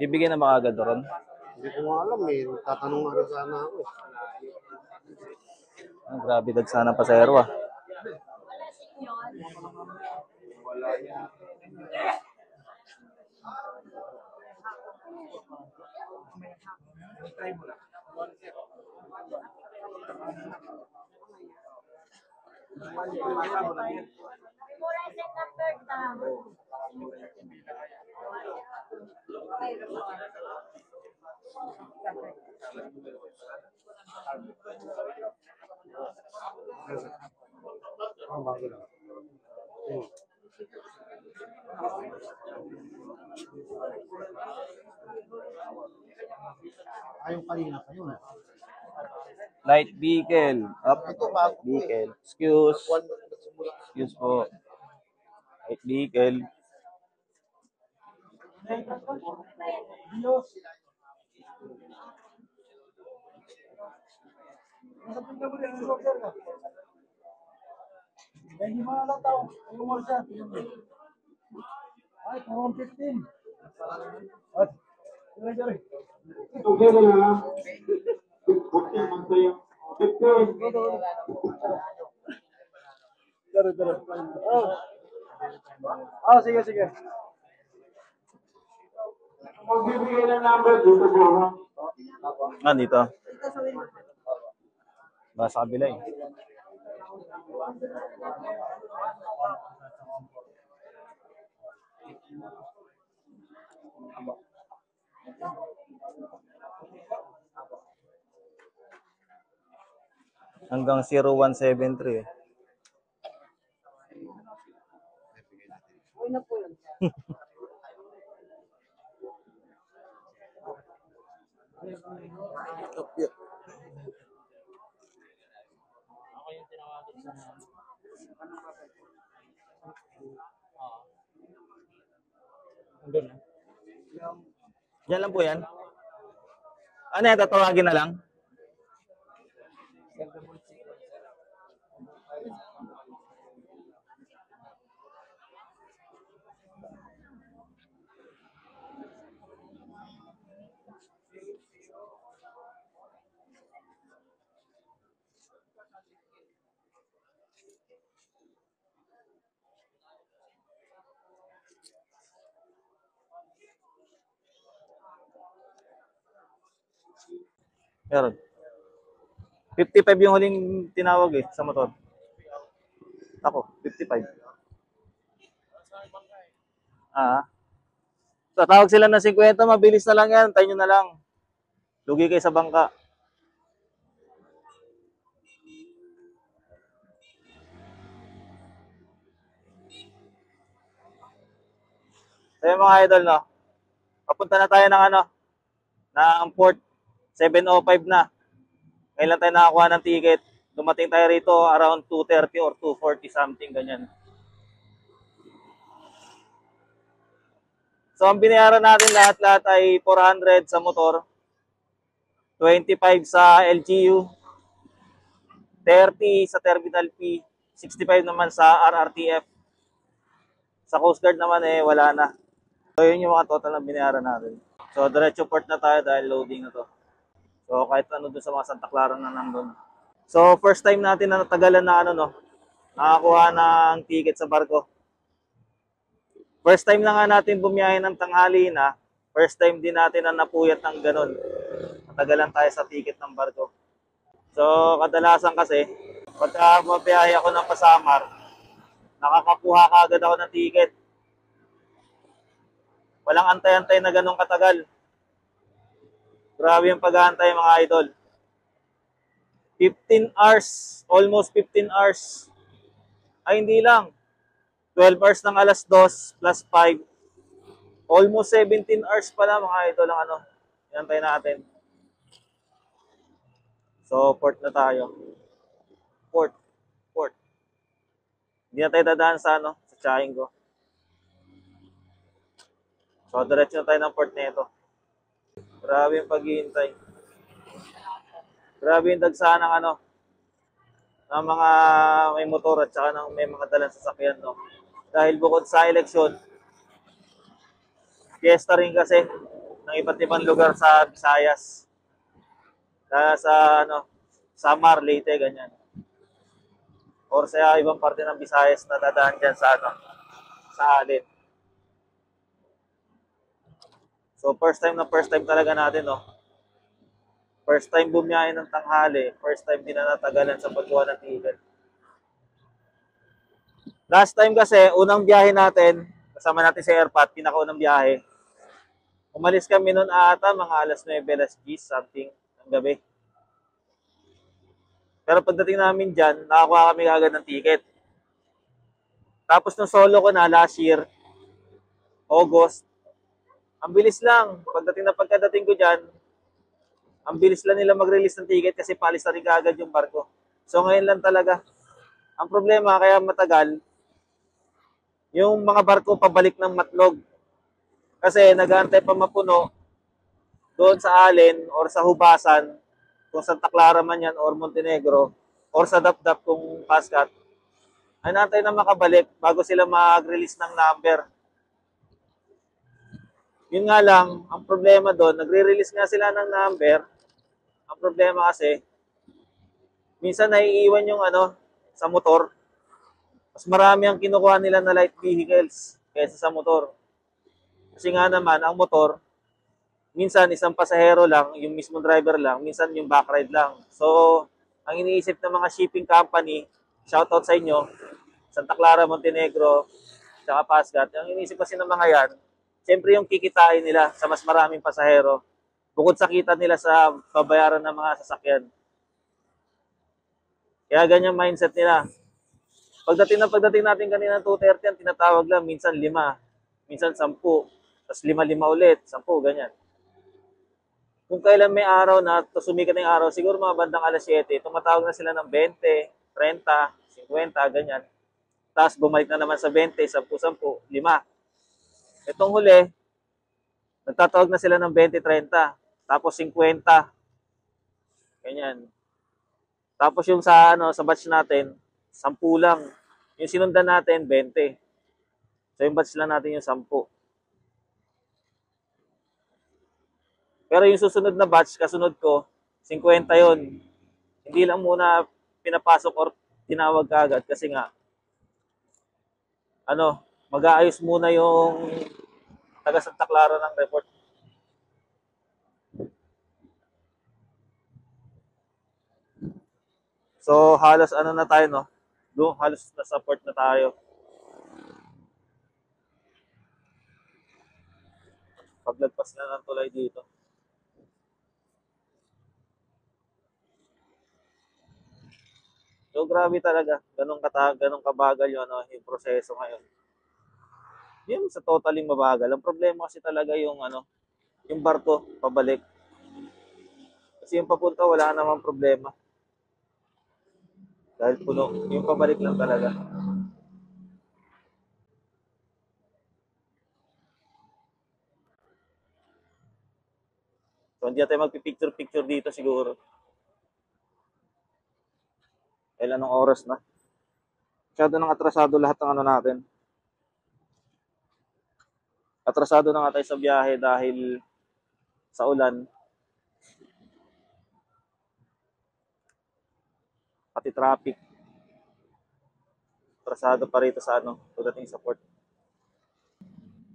Bibigyan na mga agad ron? Hindi ko nga alam eh. Tatanong nga rin sana ako. Ah, grabe dagsa ng pasahero ah. Light vehicle. Up. Light vehicle. Excuse po. Light vehicle. Together na lang. Buti man sa'yo. 15. Sige. Magbibigay ng number dito po. Ah, dito. Ba sa kabila eh. Hanggang 0173 eh. Diyan lang po yan. Ano yan, tatawagin na lang? Meron. 55 yung huling tinawag eh sa motor. Ako, 55. Ah. Tatawag sila ng 50, mabilis na lang yan. Tayo nyo na lang. Lugi kayo sa bangka. So yung mga idol, no? Papunta na tayo ng ng port. 7:05 na. Ngayon lang tayo nakakuha ng ticket. Dumating tayo rito around 2:30 or 2:40 something, ganyan. So ang binayaran natin lahat-lahat ay 400 sa motor, 25 sa LGU, 30 sa terminal fee, 65 naman sa RRTF. Sa Coast Guard naman eh wala na. So yun yung mga total na binayaran natin. So diretso port na tayo dahil loading na to. So kahit ano dun sa mga Santa Clara na nandun. So first time natin na natagalan na nakakuha ng ticket sa barko. First time na nga natin bumiyahe ng tanghali na, first time din natin na napuyat ng ganun. Natagalan tayo sa ticket ng barko. So kadalasan kasi, pagka bumiyahe ako ng Pasamar, nakakakuha ka agad ako ng ticket. Walang antay-antay na ganun katagal. Grabe yung pag-aantay mga idol. 15 hours, almost 15 hours. Ay hindi lang. 12 hours ng alas 2 plus 5. Almost 17 hours pala mga idol ang inantay natin. So port na tayo. Port. Hindi na tayo dadaan sa sa tsahin ko. So diretso na tayo ng port nito. Grabe yung paghihintay. Grabe yung dagsa ng ng mga may motor at saka ng may mga dalang sasakyan, no. Dahil bukod sa eleksyon, fiesta rin kasi ng iba't ibang lugar sa Visayas. Sa Samar, Leyte, ganyan. or sa ibang parte ng Visayas na dadaan dyan sa ano, sa alin. So first time talaga natin, no. First time bumiyahe ng tanghali, first time din na natagalan sa pagkuha ng ticket. Last time kasi, unang biyahe natin, kasama natin si Airpat, pinakaunang biyahe. Umalis kami noon ata, mga alas 9, alas 10, something, ng gabi. Pero pagdating namin dyan, nakakuha kami agad ng ticket. Tapos nung solo ko na last year, August, ang bilis lang. Pagkadating ko dyan, ang bilis lang nila mag-release ng ticket kasi paalis na rin agad yung barko. So ngayon lang talaga. Ang problema, kaya matagal, yung mga barko pabalik ng Matlog. Kasi nag-aantay pa mapuno doon sa Alin or sa Hubasan, kung Santa Clara man yan or Montenegro, or sa Dapdap kung Pascat, ay naantay na makabalik bago sila mag-release ng number. Yun nga lang, ang problema doon, nagre-release nga sila ng number. Ang problema kasi, minsan naiiwan yung ano, sa motor. Mas marami ang kinukuha nila na light vehicles kaysa sa motor. Kasi nga naman, ang motor, minsan isang pasahero lang, yung mismo driver lang, minsan yung backride lang. So, ang iniisip ng mga shipping company, shoutout sa inyo, Santa Clara, Montenegro, tsaka Pascat, ang iniisip kasi ng mga yan, siyempre yung kikitain nila sa mas maraming pasahero, bukod sa kita nila sa babayaran ng mga sasakyan. Kaya ganyan mindset nila. Pagdating natin kanina ng 2:30, ang tinatawag lang, minsan 5, minsan 10, tapos 5 ulit, 10, ganyan. Kung kailan may araw na sumikat ng araw, siguro mga bandang alas 7, tumatawag na sila ng 20, 30, 50, ganyan. Tapos bumalik na naman sa 20, 10, 10, 5. Itong huli, nagtatawag na sila ng 20, 30, tapos 50. Ganyan. Tapos yung sa ano, sa batch natin, 10 lang. Yung sinundan natin 20. So yung batch lang natin yung 10. Pero yung susunod na batch, kasunod ko, 50 yon. Hindi lang muna pinapasok or tinawag kaagad kasi nga, ano, mag-aayos muna yung taga Santa Clara ng report. So, halos ano na tayo, no? Halos nasa port na tayo. Paglagpas na ng tulay dito. So, grabe talaga. Ganong kabagal yung, ano, yung proseso ngayon. Yung sa totaling mabagal. Ang problema kasi talaga yung, ano, yung barko pabalik. Kasi yung papunta, wala namang problema. Dahil puno. Yung pabalik lang talaga. So, hindi natin magpipicture-picture dito siguro. Kailan ng oras na. Masyado nang atrasado lahat ng ano natin. Atrasado na nga tayo sa biyahe dahil sa ulan. Pati traffic. Atrasado pa rito sa ano, pagdating sa port.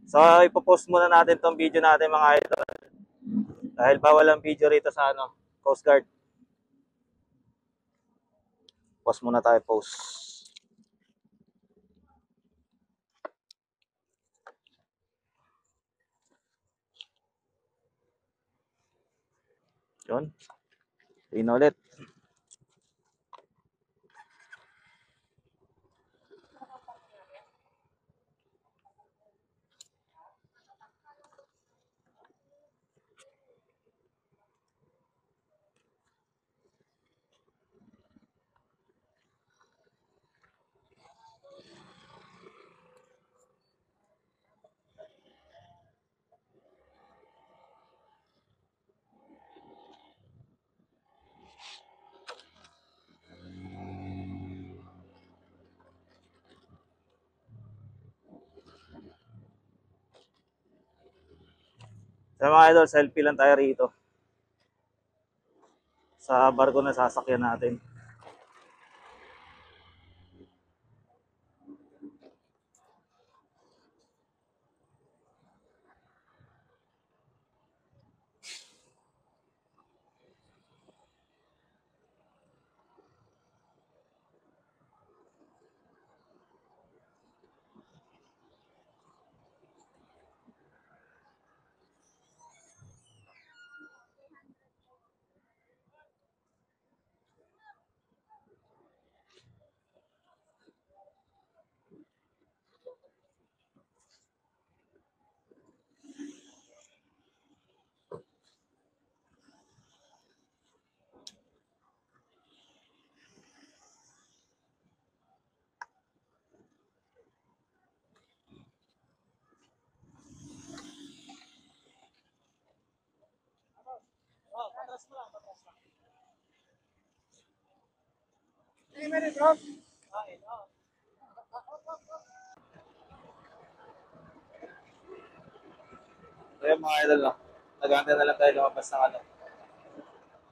So, ipopost muna natin tong video natin mga idol. Dahil bawal ang video rito sa ano, Coast Guard. Post muna tayo, post. Yun. Tingnan ulit. So mga idol, selfie lang tayo rito. Sa barko na sasakyan natin. So yun mga idol, no? Nag-aantay na lang tayo lumabas ng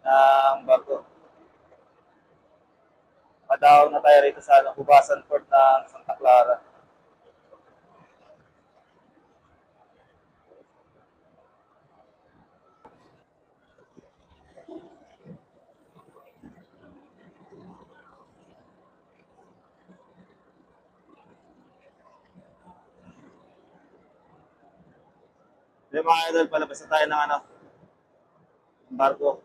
ng barko. Padawag na tayo rito sa Hubasan Port ng Santa Clara. Yung mga idol, palabas na tayo ng barko.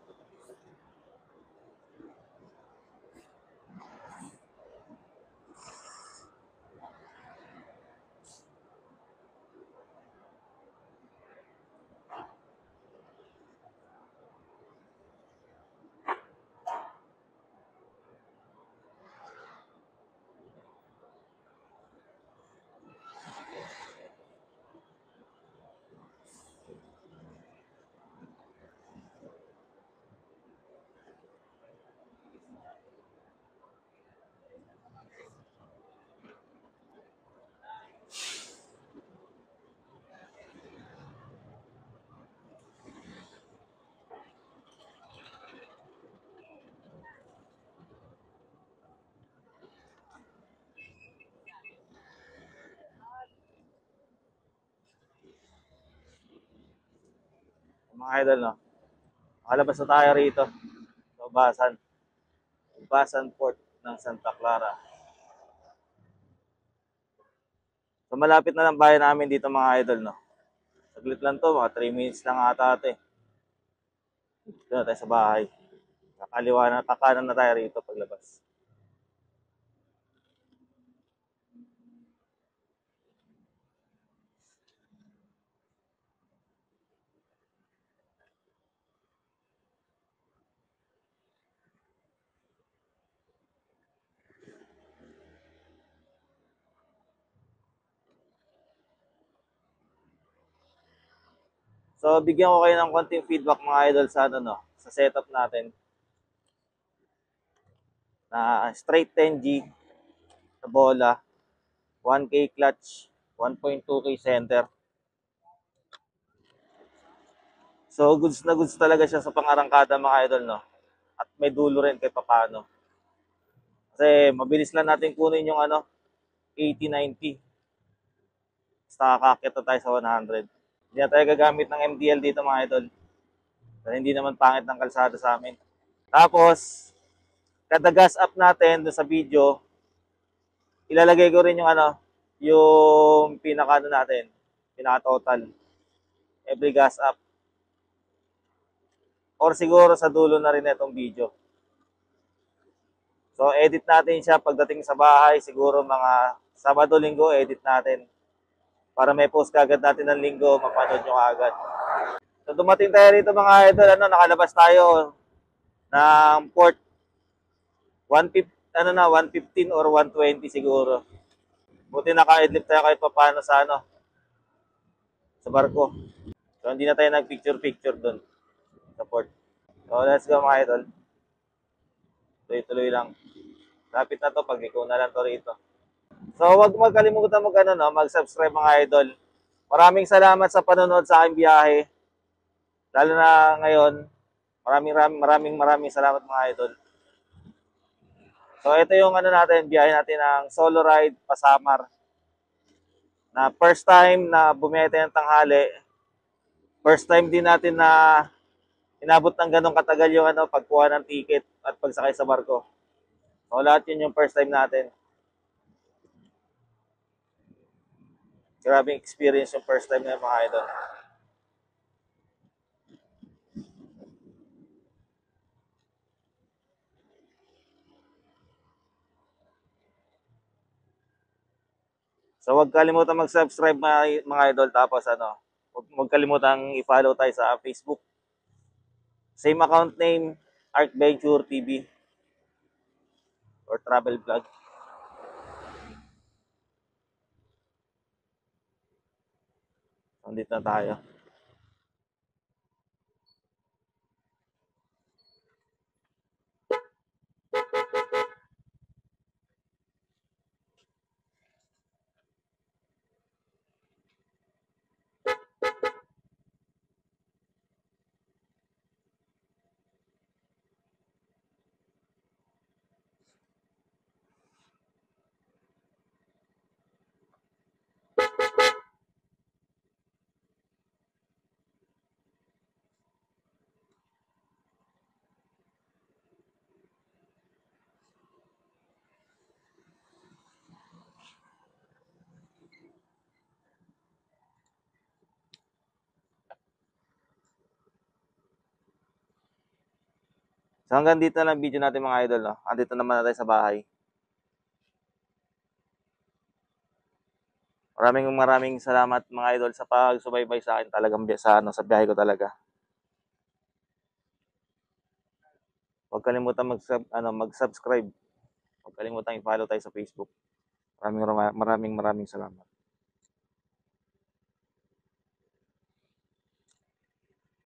Mga idol, no? Makalabas na tayo rito. Sa Hubasan Port ng Santa Clara. So malapit na lang bahay namin dito mga idol, no? Saglit lang to, mga 3 minutes lang ata ito eh. Dito na tayo sa bahay. Kakaliwa na, kakanan na tayo rito paglabas. So, bigyan ko kayo ng konting feedback mga idol sa sa setup natin. Na straight 10G sa bola, 1K clutch, 1.2K center. So, goods na goods talaga siya sa pangarangkada mga idol, no? At may dulo rin kahit papano. Kasi mabilis lang natin kunin yung 80-90. Basta kakakita tayo sa 100. Hindi na tayo gagamit ng MDL dito mga idol. Dahil hindi naman pangit ng kalsada sa amin. Tapos, kada gas up natin doon sa video, ilalagay ko rin yung yung pinaka natin, pinaka total. Every gas up. Or siguro sa dulo na rin itong video. So, edit natin siya pagdating sa bahay. Siguro mga Sabado, Linggo, edit natin. Para may post kagad natin ng Linggo, mapanood nyo kagad. So, dumating tayo rito mga idol. Nakalabas tayo ng port 115 or 120 siguro. Buti naka-idlip tayo kahit paano sa sa barko. So, hindi na tayo nag-picture-picture doon sa port. So, let's go mga idol. Tuloy-tuloy lang. Lapit na to, pag-iko na lang to rito. So, huwag magkalimutan mag-subscribe mga idol. Maraming salamat sa panonood sa aking biyahe. Lalo na ngayon, maraming salamat mga idol. So, ito yung biyahe natin ng solo ride Pasamar. Na first time na bumiyete ng tanghali. First time din natin na inabot ng ganong katagal yung pagkuha ng ticket at pagsakay sa barko. So, lahat yun yung first time natin. Grabing experience yung first time na mga idol. So, huwag kalimutan mag-subscribe mga idol. Tapos huwag kalimutan i-follow tayo sa Facebook. Same account name, Arcventure TV or Travel Vlog. Nandito na tayo. So hanggang dito na lang video natin mga idol. No? Andito naman na tayo sa bahay. Maraming salamat mga idol sa pagsubaybay sa akin talagang sa biyahe ko talaga. Huwag kalimutan mag-subscribe. Huwag kalimutan i-follow tayo sa Facebook. Maraming salamat.